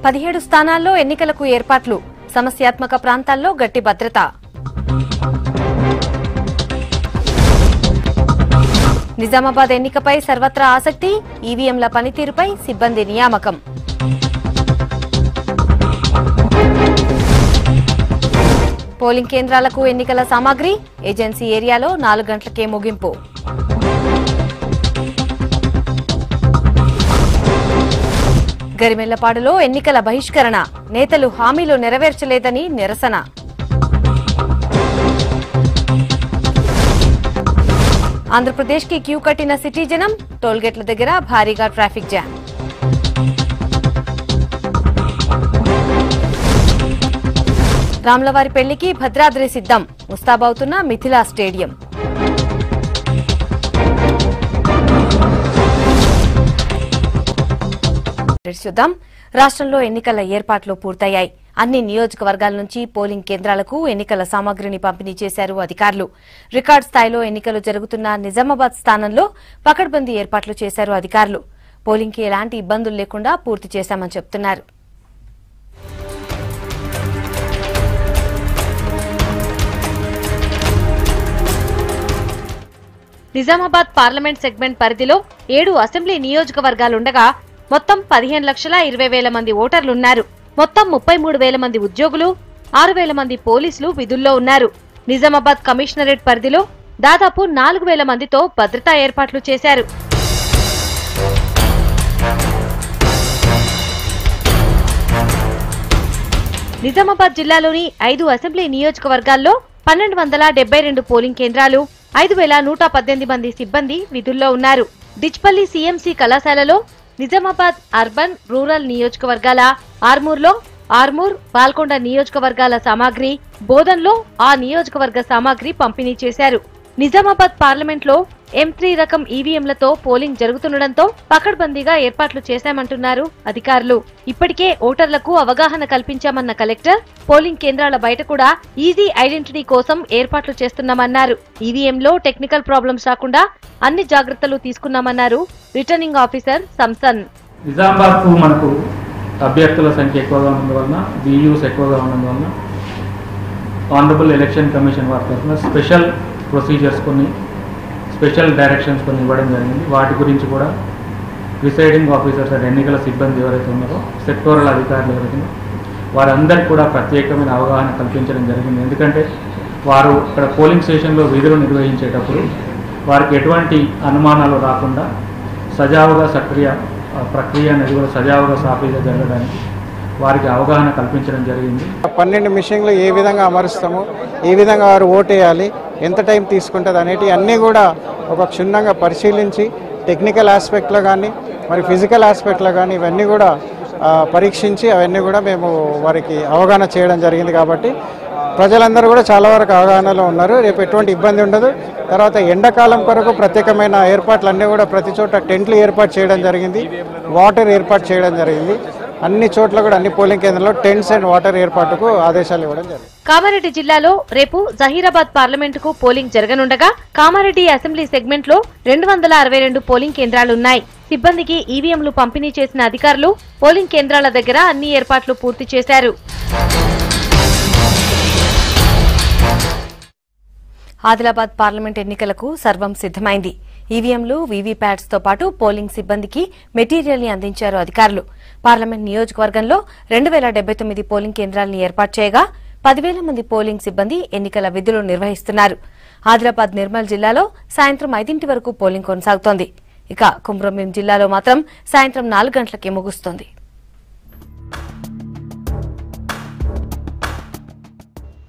17 స్థానాల్లో ఎన్నికలకు ఏర్పాట్లు, సమస్యాత్మక ప్రాంతాల్లో గట్టి భద్రత. నిజామాబాద్ ఎన్నికపై సర్వత్రా ఆసక్తి, ఈవీఎంల పనితీరుపై సిబ్బంది నియామకం. పోలింగ్ కేంద్రాలకు ఎన్నికల సామాగ్రి, ఏజెన్సీ ఏరియాలో 4 గంటలకే ముగింపు. గరిమెళ్లపాడులో ఎన్నికల బహిష్కరణ, నేతలు హామీలు నెరవేర్చలేదని నిరసన. ఆంధ్రప్రదేశ్కి క్యూ కట్టిన సిటీ జనం, టోల్గేట్ల దగ్గర భారీగా ట్రాఫిక్ జామ్. రామ్లవారి పెళ్లికి భద్రాద్రి సిద్ధం, ముస్తాబవుతున్న మిథిలా స్టేడియం. చూద్దాం. రాష్ట్రంలో ఎన్నికల ఏర్పాట్లు పూర్తయ్యాయి. అన్ని నియోజకవర్గాల నుంచి పోలింగ్ కేంద్రాలకు ఎన్నికల సామాగ్రిని పంపిణీ చేశారు అధికారులు. రికార్డు స్థాయిలో ఎన్నికలు జరుగుతున్న నిజామాబాద్ స్థానంలో పకడ్బందీ ఏర్పాట్లు చేశారు అధికారులు. పోలింగ్కి ఎలాంటి ఇబ్బందులు లేకుండా పూర్తి చేశామని చెబుతున్నారు. నిజామాబాద్ పార్లమెంట్ సెగ్మెంట్ పరిధిలో 7 అసెంబ్లీ నియోజకవర్గాలుండగా మొత్తం 15,20,000 మంది ఓటర్లున్నారు. మొత్తం 33,000 మంది ఉద్యోగులు, 6,000 మంది పోలీసులు విధుల్లో ఉన్నారు. నిజామాబాద్ కమిషనరేట్ పరిధిలో దాదాపు 4,000 మందితో భద్రతా ఏర్పాట్లు చేశారు. నిజామాబాద్ జిల్లాలోని 5 అసెంబ్లీ నియోజకవర్గాల్లో 1,272 పోలింగ్ కేంద్రాలు, 5,118 మంది సిబ్బంది విధుల్లో ఉన్నారు. డిచ్పల్లి సీఎంసీ కళాశాలలో నిజామాబాద్ అర్బన్, రూరల్ నియోజకవర్గాల, ఆర్మూర్లో ఆర్మూర్, పాల్కొండ నియోజకవర్గాల సామాగ్రి, బోధన్లో ఆ నియోజకవర్గ సామాగ్రి పంపిణీ చేశారు. నిజామాబాద్ పార్లమెంట్లో M3 రకం ఈవీఎంలతో పోలింగ్ జరుగుతుండటంతో పకడ్బందీగా ఏర్పాట్లు చేశామంటున్నారు అధికారులు. ఇప్పటికే ఓటర్లకు అవగాహన కల్పించామన్న కలెక్టర్, పోలింగ్ కేంద్రాల బయట కూడా ఈజీ ఐడెంటిటీ కోసం ఏర్పాట్లు చేస్తున్నామన్నారు. ఈవీఎంలో టెక్నికల్ ప్రాబ్లమ్స్ రాకుండా అన్ని జాగ్రత్తలు తీసుకున్నామన్నారు రిటర్నింగ్ ఆఫీసర్ సంసన్. నిజామాబాద్కు మనకు అభ్యర్థుల సంఖ్య ఎక్కువగా ఉన్నందువలన, వీయూస్ ఎక్కువగా ఉన్నందువలన ఆనరబుల్ ఎలక్షన్ కమిషన్ వారి తరఫున స్పెషల్ ప్రొసీజర్స్ స్పెషల్ డైరెక్షన్స్ కొన్ని ఇవ్వడం జరిగింది. వాటి గురించి కూడా ప్రిసైడింగ్ ఆఫీసర్స్ అంటే ఎన్నికల సిబ్బంది ఎవరైతే ఉన్నారో, సెక్టోరల్ అధికారులు ఎవరైతే ఉన్నారో వారందరికీ కూడా ప్రత్యేకమైన అవగాహన కల్పించడం జరిగింది. ఎందుకంటే వారు ఇక్కడ పోలింగ్ స్టేషన్లో విధులు నిర్వహించేటప్పుడు వారికి ఎటువంటి అనుమానాలు రాకుండా సజావుగా ప్రక్రియ అనేది కూడా సజావుగా సాఫీగా జరగడానికి వారికి అవగాహన కల్పించడం జరిగింది. 12 మిషన్లు ఏ విధంగా అమరుస్తాము, ఏ విధంగా వారు ఓటేయాలి, ఎంత టైం తీసుకుంటుంది అనేటివి అన్నీ కూడా ఒక క్షుణ్ణంగా పరిశీలించి టెక్నికల్ ఆస్పెక్ట్లో కానీ మరి ఫిజికల్ ఆస్పెక్ట్లో కానీ ఇవన్నీ కూడా పరీక్షించి అవన్నీ కూడా మేము వారికి అవగాహన చేయడం జరిగింది. కాబట్టి ప్రజలందరూ కూడా చాలా వరకు అవగాహనలో ఉన్నారు. రేపు ఎటువంటి ఇబ్బంది ఉండదు. తర్వాత ఎండాకాలం కొరకు ప్రత్యేకమైన ఏర్పాట్లు అన్నీ కూడా ప్రతి చోట టెంట్లు ఏర్పాటు చేయడం జరిగింది, వాటర్ ఏర్పాటు చేయడం జరిగింది. అన్ని చోట్ల కూడా అన్ని పోలింగ్ కేంద్రాల్లో టెంట్స్ అండ్ వాటర్ ఏర్పాటుకు ఆదేశాలు ఇవ్వడం జరిగింది. కామారెడ్డి జిల్లాలో రేపు జహీరాబాద్ పార్లమెంటుకు పోలింగ్ జరగనుండగా కామారెడ్డి అసెంబ్లీ సెగ్మెంట్ లో 262 పోలింగ్ కేంద్రాలున్నాయి. సిబ్బందికి ఈవీఎంలు పంపిణీ చేసిన అధికారులు పోలింగ్ కేంద్రాల దగ్గర అన్ని ఏర్పాట్లు పూర్తి చేశారు. ఆదిలాబాద్ పార్లమెంట్ ఎన్నికలకు సర్వం సిద్దమైంది. ఈవీఎంలు, వీవీప్యాట్స్ తో పాటు పోలింగ్ సిబ్బందికి మెటీరియల్ ని అందించారు అధికారులు. పార్లమెంట్ నియోజకవర్గంలో 2,079 పోలింగ్ కేంద్రాలను ఏర్పాటు చేయగా 10,000 మంది పోలింగ్ సిబ్బంది ఎన్నికల విధులు నిర్వహిస్తున్నారు. ఆదిలాబాద్, నిర్మల్ జిల్లాలో సాయంత్రం 5 వరకు పోలింగ్ కొనసాగుతోంది. ఇక కుమ్రంభీం జిల్లాలో మాత్రం సాయంత్రం 4 గంటలకే ముగుస్తోంది.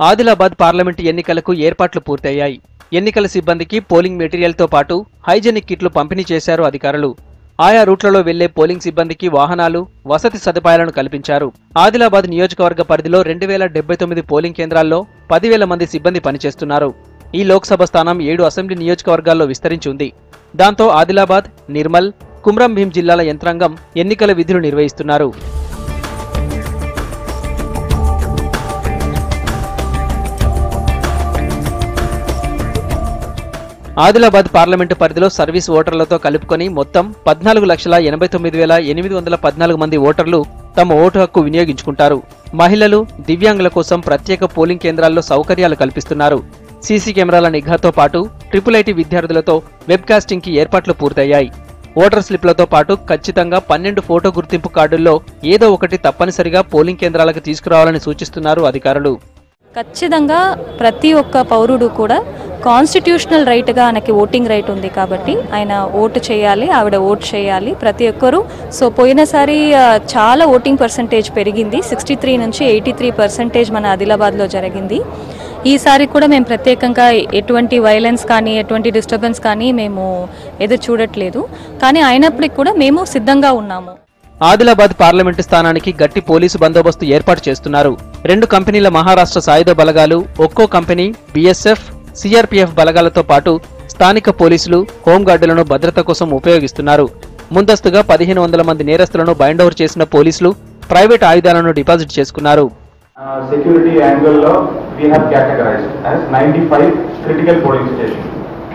ఆదిలాబాద్ పార్లమెంటు ఎన్నికలకు ఏర్పాట్లు పూర్తయ్యాయి. ఎన్నికల సిబ్బందికి పోలింగ్ మెటీరియల్తో పాటు హైజెనిక్ కిట్లు పంపిణీ చేశారు అధికారులు. ఆయా రూట్లలో వెళ్లే పోలింగ్ సిబ్బందికి వాహనాలు, వసతి సదుపాయాలను కల్పించారు. ఆదిలాబాద్ నియోజకవర్గ పరిధిలో 2,079 పోలింగ్ కేంద్రాల్లో 10,000 మంది సిబ్బంది పనిచేస్తున్నారు. ఈ లోక్సభ స్థానం 7 అసెంబ్లీ నియోజకవర్గాల్లో విస్తరించి ఉంది. దాంతో ఆదిలాబాద్, నిర్మల్, కుమ్రంభీం జిల్లాల యంత్రాంగం ఎన్నికల విధులు నిర్వహిస్తున్నారు. ఆదిలాబాద్ పార్లమెంటు పరిధిలో సర్వీస్ ఓటర్లతో కలుపుకొని మొత్తం 14,89,814 మంది ఓటర్లు తమ ఓటు హక్కు వినియోగించుకుంటారు. మహిళలు, దివ్యాంగుల కోసం ప్రత్యేక పోలింగ్ కేంద్రాల్లో సౌకర్యాలు కల్పిస్తున్నారు. సీసీ కెమెరాల నిఘాతో పాటు IIIT విద్యార్థులతో వెబ్కాస్టింగ్ కి ఏర్పాట్లు పూర్తయ్యాయి. ఓటర్ స్లిప్లతో పాటు ఖచ్చితంగా 12 ఫోటో గుర్తింపు కార్డుల్లో ఏదో ఒకటి తప్పనిసరిగా పోలింగ్ కేంద్రాలకు తీసుకురావాలని సూచిస్తున్నారు అధికారులు. ఖచ్చితంగా ప్రతి ఒక్క పౌరుడు కూడా కాన్స్టిట్యూషనల్ రైట్గా ఆయనకి ఓటింగ్ రైట్ ఉంది కాబట్టి ఆయన ఓటు చేయాలి, ఆవిడ ఓటు చేయాలి ప్రతి ఒక్కరూ. సో పోయినసారి చాలా ఓటింగ్ పర్సంటేజ్ పెరిగింది, 63 నుంచి 83% మన ఆదిలాబాద్లో జరిగింది. ఈసారి కూడా మేము ప్రత్యేకంగా ఎటువంటి వైలెన్స్ కానీ ఎటువంటి డిస్టర్బెన్స్ కానీ మేము ఎదురు చూడట్లేదు. కానీ అయినప్పటికీ కూడా మేము సిద్ధంగా ఉన్నాము. ఆదిలాబాద్ పార్లమెంటు స్థానానికి గట్టి పోలీసు బందోబస్తు ఏర్పాటు చేస్తున్నారు. 2 కంపెనీల మహారాష్ట్ర సాయుధ బలగాలు, ఒక్కో కంపెనీ BSF, CRPF బలగాలతో పాటు స్థానిక పోలీసులు, హోంగార్డులను భద్రత కోసం ఉపయోగిస్తున్నారు. ముందస్తుగా 1500 మంది నేరస్తులను బైండోవర్ చేసిన పోలీసులు ప్రైవేట్ ఆయుధాలను డిపాజిట్ చేసుకున్నారు. సెక్యూరిటీ యాంగిల్లో we have categorised as 95 critical polling station.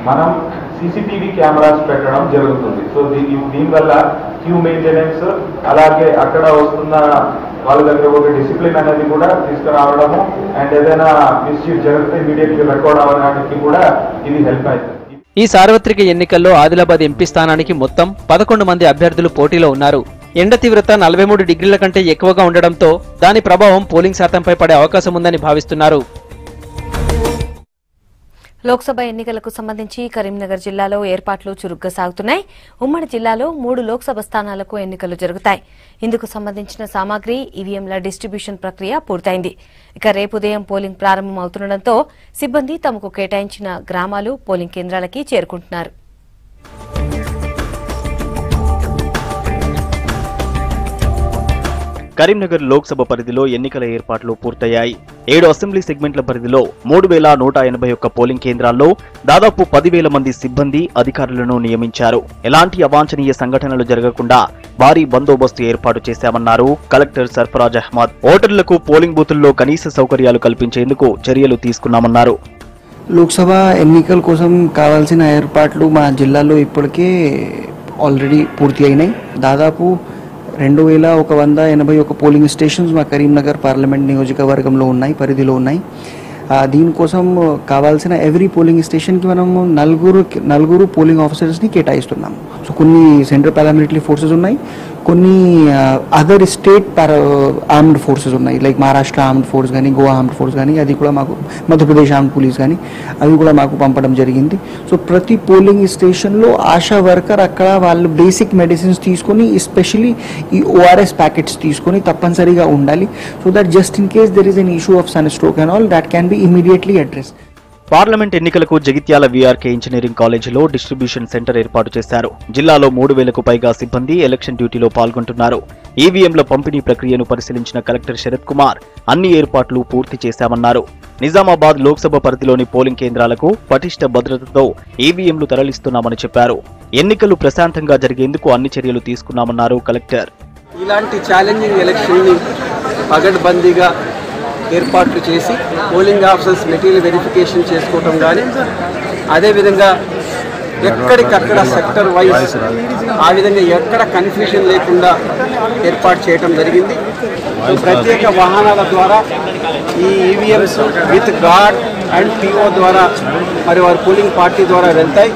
మనం CCTV కెమెరాస్ పెట్టడం జరుగుతుంది. సో దీనివల్ల క్యూ మెయింటెనెన్స్, అలాగే అక్కడ వస్తున్న వాళ్ళ దగ్గర ఒక డిసిప్లిన్ అనేది కూడా తీసుకురావడము, అండ్ ఏదైనా మిస్చీఫ్ జరిగితే ఇమీడియట్లీ రికార్డ్ అవ్వడానికి కూడా ఇది హెల్ప్ అవుతుంది. ఈ సార్వత్రిక ఎన్నికల్లో ఆదిలాబాద్ ఎంపీ స్థానానికి మొత్తం 11 మంది అభ్యర్థులు పోటీలో ఉన్నారు. ఎండ తీవ్రత 43 డిగ్రీల కంటే ఎక్కువగా ఉండడంతో దాని ప్రభావం పోలింగ్ శాతంపై పడే అవకాశం ఉందని భావిస్తున్నారు. లోక్సభ ఎన్నికలకు సంబంధించి కరీంనగర్ జిల్లాలో ఏర్పాట్లు చురుగ్గా సాగుతున్నాయి. ఉమ్మడి జిల్లాలో 3 లోక్సభ స్థానాలకు ఎన్నికలు జరుగుతాయి. ఇందుకు సంబంధించిన సామాగ్రి, ఈవీఎంల డిస్ట్రిబ్యూషన్ ప్రక్రియ పూర్తయింది. ఇక రేపు ఉదయం పోలింగ్ ప్రారంభమవుతుండటంతో సిబ్బంది తమకు కేటాయించిన గ్రామాలు, పోలింగ్ కేంద్రాలకి చేరుకుంటున్నారు. కరీంనగర్ లోక్సభ పరిధిలో ఎన్నికల ఏర్పాట్లు పూర్తయ్యాయి. 7 అసెంబ్లీ సెగ్మెంట్ల పరిధిలో 3181 పోలింగ్ కేంద్రాల్లో దాదాపు 10,000 మంది సిబ్బంది, అధికారులను నియమించారు. ఎలాంటి అవాంఛనీయ సంఘటనలు జరగకుండా భారీ బందోబస్తు ఏర్పాటు చేశామన్నారు కలెక్టర్ సర్ఫరాజ్ అహ్మద్. ఓటర్లకు పోలింగ్ బూతుల్లో కనీస సౌకర్యాలు కల్పించేందుకు చర్యలు తీసుకున్నామన్నారు. లోక్సభ ఎన్నికల కోసం కావాల్సిన ఏర్పాట్లు మా జిల్లాలో ఇప్పటికే ఆల్రెడీ పూర్తి అయినాయి. దాదాపు 2181 పోలింగ్ స్టేషన్స్ మా కరీంనగర్ పార్లమెంట్ నియోజకవర్గంలో ఉన్నాయి, పరిధిలో ఉన్నాయి. దీనికోసం కావాల్సిన ఎవ్రీ పోలింగ్ స్టేషన్కి మనం నలుగురు పోలింగ్ ఆఫీసర్స్ని కేటాయిస్తున్నాము. సో కొన్ని సెంట్రల్ పారామిలిటరీ ఫోర్సెస్ ఉన్నాయి, కొన్ని అదర్ స్టేట్ ఆర్మ్డ్ ఫోర్సెస్ ఉన్నాయి, లైక్ మహారాష్ట్ర ఆర్మ్డ్ ఫోర్స్ కానీ, గోవా ఆర్మ్డ్ ఫోర్స్ కానీ, అది కూడా మాకు మధ్యప్రదేశ్ ఆర్మ్డ్ పోలీస్ కానీ అవి కూడా మాకు పంపడం జరిగింది. సో ప్రతి పోలింగ్ స్టేషన్లో ఆశా వర్కర్ అక్కడ వాళ్ళు బేసిక్ మెడిసిన్స్ తీసుకొని, ఎస్పెషలీ ఈ ORS ప్యాకెట్స్ తీసుకొని తప్పనిసరిగా ఉండాలి. So that just in case there is an issue of sun stroke and all that can be immediately addressed. Parliament ఎన్నికలకు జగిత్యాల VRK ఇంజనీరింగ్ కాలేజీలో డిస్ట్రిబ్యూషన్ సెంటర్ ఏర్పాటు చేశారు. జిల్లాలో 3,000కు పైగా సిబ్బంది ఎలక్షన్ డ్యూటీలో పాల్గొంటున్నారు. ఈవీఎంల పంపిణీ ప్రక్రియను పరిశీలించిన కలెక్టర్ శరత్ కుమార్ అన్ని ఏర్పాట్లు పూర్తి చేశామన్నారు. నిజామాబాద్ లోక్సభ పరిధిలోని పోలింగ్ కేంద్రాలకు పటిష్ట భద్రతతో ఈవీఎంలు తరలిస్తున్నామని చెప్పారు. ఎన్నికలు ప్రశాంతంగా జరిగేందుకు అన్ని చర్యలు తీసుకున్నామన్నారు కలెక్టర్. ఇలాంటి ఛాలెంజింగ్ ఎలక్షన్ని పగడ్బందీగా ఏర్పాట్లు చేసి పోలింగ్ ఆఫీసర్స్ మెటీరియల్ వెరిఫికేషన్ చేసుకోవటం కానీ, అదేవిధంగా ఎక్కడికక్కడ సెక్టర్ వైజ్ ఆ విధంగా ఎక్కడ కన్ఫ్యూజన్ లేకుండా ఏర్పాటు చేయడం జరిగింది. ప్రత్యేక వాహనాల ద్వారా ఈ EVMs with gourd and PO ద్వారా మరి వారి పోలింగ్ పార్టీ ద్వారా వెళ్తాయి.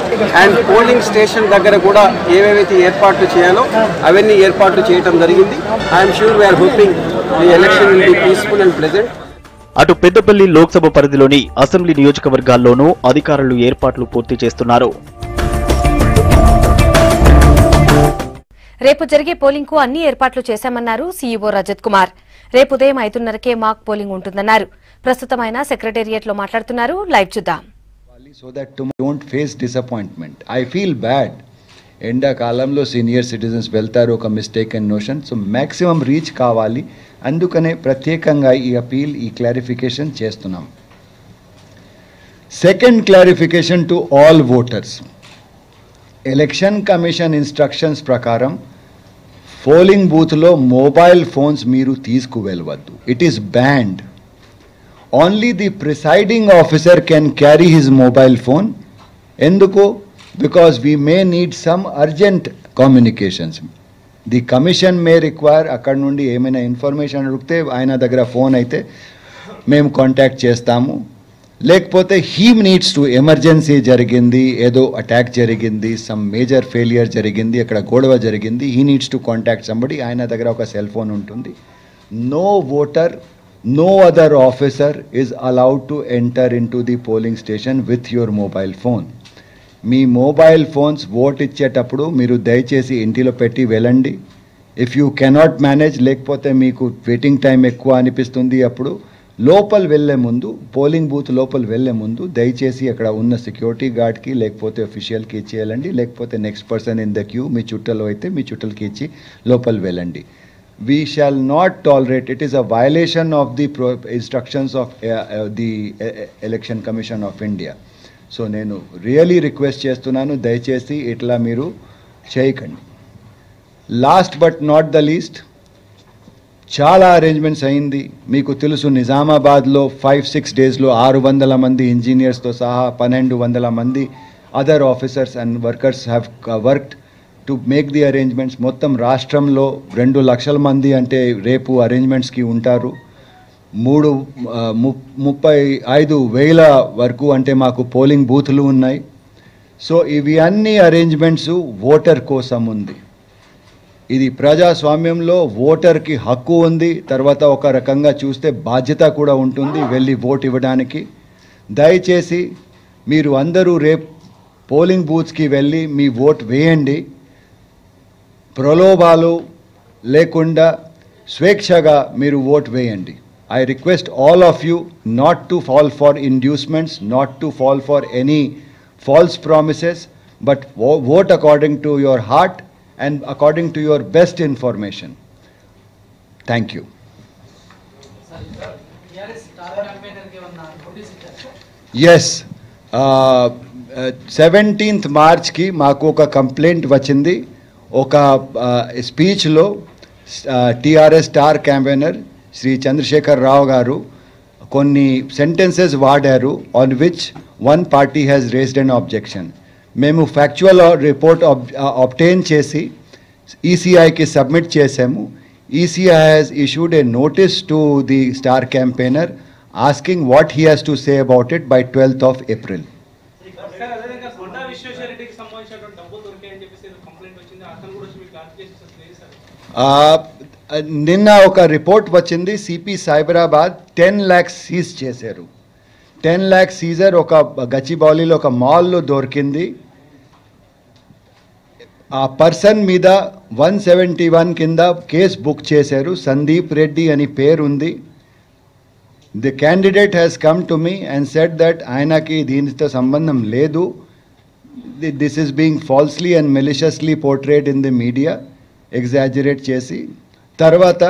అండ్ పోలింగ్ స్టేషన్ దగ్గర కూడా ఏవేవైతే ఏర్పాట్లు చేయాలో అవన్నీ ఏర్పాట్లు చేయడం జరిగింది. I'm sure we're hoping the election will be peaceful and pleasant. అటు పెద్దపల్లి లోక్సభ పరిధిలోని అసెంబ్లీ నియోజకవర్గాల్లోనూ అధికారులు ఏర్పాట్లు పూర్తి చేస్తున్నారు. రేపు జరిగే పోలింగ్ కు అన్ని ఏర్పాట్లు చేశామన్నారు CEO రజత్ కుమార్. రేపు ఉదయం 5:30కే మాక్ పోలింగ్ ఉంటుందన్నారు. ప్రస్తుతం ఆయన సెక్రటేరియట్ లో మాట్లాడుతున్నారు. లైవ్ చూద్దాం. So that tomorrow don't face disappointment. I feel bad. ఎండాకాలంలో సీనియర్ సిటిజన్స్ వెళ్తారు, ఒక mistaken notion. So maximum reach కావాలి, అందుకనే ప్రత్యేకంగా ఈ అపీల్, ఈ క్లారిఫికేషన్ చేస్తున్నాం. Second clarification to all voters. Election commission instructions ప్రకారం పోలింగ్ బూత్లో మొబైల్ ఫోన్స్ మీరు తీసుకువెళ్ళవద్దు. It is banned. Only the presiding officer can carry his mobile phone ఎందుకు? Because we may need some urgent communications. The commission may require అక్కడ నుండి ఏమైనా information అడిగితే ఆయన దగ్గర ఫోన్ అయితే మేము కాంటాక్ట్ చేస్తాము. లేకపోతే హీ నీడ్స్ టు ఎమర్జెన్సీ జరిగింది, ఏదో అటాక్ జరిగింది, సమ్ మేజర్ ఫెయిలియర్ జరిగింది, అక్కడ గొడవ జరిగింది, he needs to contact somebody, ఆయన దగ్గర ఒక సెల్ ఫోన్ ఉంటుంది. No voter, no other officer is allowed to enter into the polling station with your mobile phone. Me mobile phones vote ఇచ్చేటప్పుడు మీరు దయచేసి ఇంటిలో పెట్టి వెళ్ళండి. ఇఫ్ యూ కెనాట్ మేనేజ్, లేకపోతే మీకు వెయిటింగ్ టైం ఎక్కువ అనిపిస్తుంది, అప్పుడు లోపల వెళ్ళే ముందు, పోలింగ్ బూత్ లోపల వెళ్ళే ముందు దయచేసి అక్కడ ఉన్న సెక్యూరిటీ గార్డ్కి లేకపోతే అఫీషియల్కి ఇచ్చేయాలండి. లేకపోతే next person in the queue మీ చుట్టలో అయితే మీ చుట్టలకి ఇచ్చి లోపల వెళ్ళండి. We shall not tolerate, it is a violation of the instructions of the Election Commission of India. So నేను రియలీ రిక్వెస్ట్ చేస్తున్నాను, దయచేసి ఇట్లా మీరు చేయకండి. Last but not the least, చాలా అరేంజ్మెంట్స్ అయింది. మీకు తెలుసు నిజామాబాద్లో 5-6 డేస్లో 600 మంది ఇంజనీర్స్తో సహా 1200 మంది other officers and workers have worked to make the arrangements. మొత్తం రాష్ట్రంలో 2 లక్షల మంది అంటే రేపు అరేంజ్మెంట్స్కి ఉంటారు. 35,000 వరకు అంటే మాకు పోలింగ్ బూత్లు ఉన్నాయి. సో ఇవి అన్ని అరేంజ్మెంట్స్ ఓటర్ కోసం ఉంది. ఇది ప్రజాస్వామ్యంలో ఓటర్కి హక్కు ఉంది, తర్వాత ఒక రకంగా చూస్తే బాధ్యత కూడా ఉంటుంది వెళ్ళి ఓట్ ఇవ్వడానికి. దయచేసి మీరు అందరూ రేపు పోలింగ్ బూత్స్కి వెళ్ళి మీ ఓట్ వేయండి. ప్రలోభాలు లేకుండా స్వేచ్ఛగా మీరు ఓట్ వేయండి. I request all of you not to fall for inducements, not to fall for any false promises, but vote according to your heart and according to your best information. Thank you. Yes, 17th March ki maaku oka complaint vachindi. ఒక స్పీచ్లో TRS star campaigner Shri Chandrashekar Rao garu కొన్ని sentences వాడారు, on which one party has raised an objection. మేము factual report obtain చేసి ఈసీఐకి submit చేసాము. ECI has issued a notice to the star campaigner asking what he has to say about it by 12th of April. నిన్న ఒక report వచ్చింది, CP Cyberabad 10 lakhs seize చేశారు. 10 lakhs Caesar ఒక గచ్చిబౌలిలో ఒక మాల్లో దొరికింది. ఆ పర్సన్ మీద 171 కింద కేసు బుక్ చేశారు. సందీప్ రెడ్డి అని పేరు ఉంది. The candidate has come to me and said that ఆయనకి దీనితో సంబంధం లేదు. This is being falsely and maliciously portrayed in the media, exaggerate చేసి. తర్వాత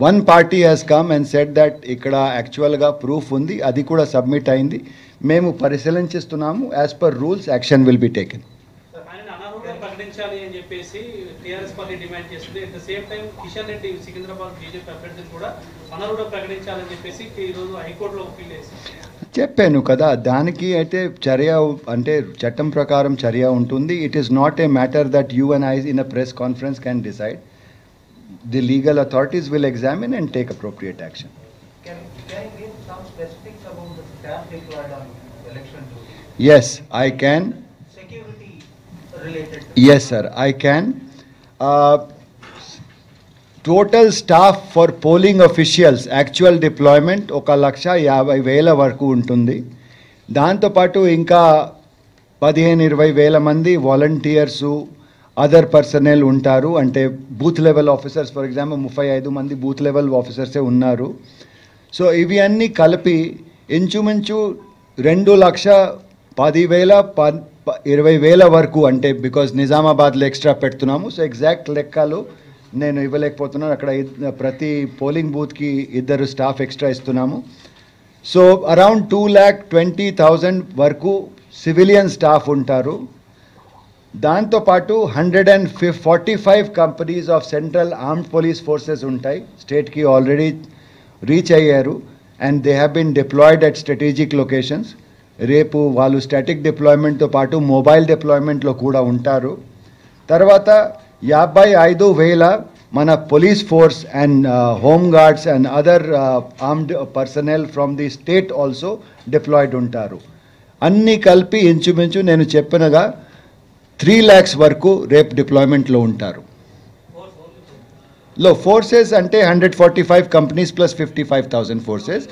one party has come and said that ఇక్కడ యాక్చువల్గా ప్రూఫ్ ఉంది, అది కూడా సబ్మిట్ అయింది. మేము పరిశీలించిస్తున్నాము. As per rules action will be taken. ప్రకటించాలి అని చెప్పేసి టీఆర్ఎస్ పార్టీ డిమాండ్ చేస్తుంది. At the same time Kishan Reddy Secunderabad BJP అభ్యర్థిని కూడా అనర్హుడు ప్రకటించాలని చెప్పేసి ఈరోజు హైకోర్టులో అప్పీల్ చేశారు. చెప్పాను కదా, దానికి అయితే చర్య అంటే చట్టం ప్రకారం చర్య ఉంటుంది. It is not a matter that you and I in a press conference can decide. The legal authorities will examine and take appropriate action. Yes, I can. Security related. Yes, sir, I can. Total staff for polling officials, actual deployment 1,50,000 వరకు ఉంటుంది. దాంతోపాటు ఇంకా 15-20,000 మంది volunteers, other personal ఉంటారు. అంటే booth level officers, for example 35 మంది booth level ఆఫీసర్సే ఉన్నారు. So ఇవి అన్నీ కలిపి ఇంచుమించు 2,10,000-20,000 వరకు. అంటే బికాజ్ నిజామాబాద్లో ఎక్స్ట్రా పెడుతున్నాము. సో ఎగ్జాక్ట్ లెక్కలు నేను ఇవ్వలేకపోతున్నాను. అక్కడ ప్రతి పోలింగ్ బూత్కి 2 స్టాఫ్ ఎక్స్ట్రా ఇస్తున్నాము. సో అరౌండ్ 2,20,000 వరకు సివిలియన్ స్టాఫ్ ఉంటారు. దాంతోపాటు 145 companies of central armed police forces ఉంటాయి. స్టేట్కి ఆల్రెడీ రీచ్ అయ్యారు and they have been deployed at strategic locations. రేపు వాళ్ళు స్టాటిక్ డిప్లాయ్మెంట్తో పాటు మొబైల్ డిప్లాయ్మెంట్లో కూడా ఉంటారు. తర్వాత 55,000 మన police force and home guards and other armed personnel from the state also deployed ఉంటారు. అన్నీ కలిపి ఇంచుమించు నేను చెప్పినగా 3 lakhs వరకు రేపు డిప్లాయ్మెంట్లో ఉంటారు. ఫోర్సెస్ అంటే 145 కంపెనీస్ ప్లస్ 55,000 ఫోర్సెస్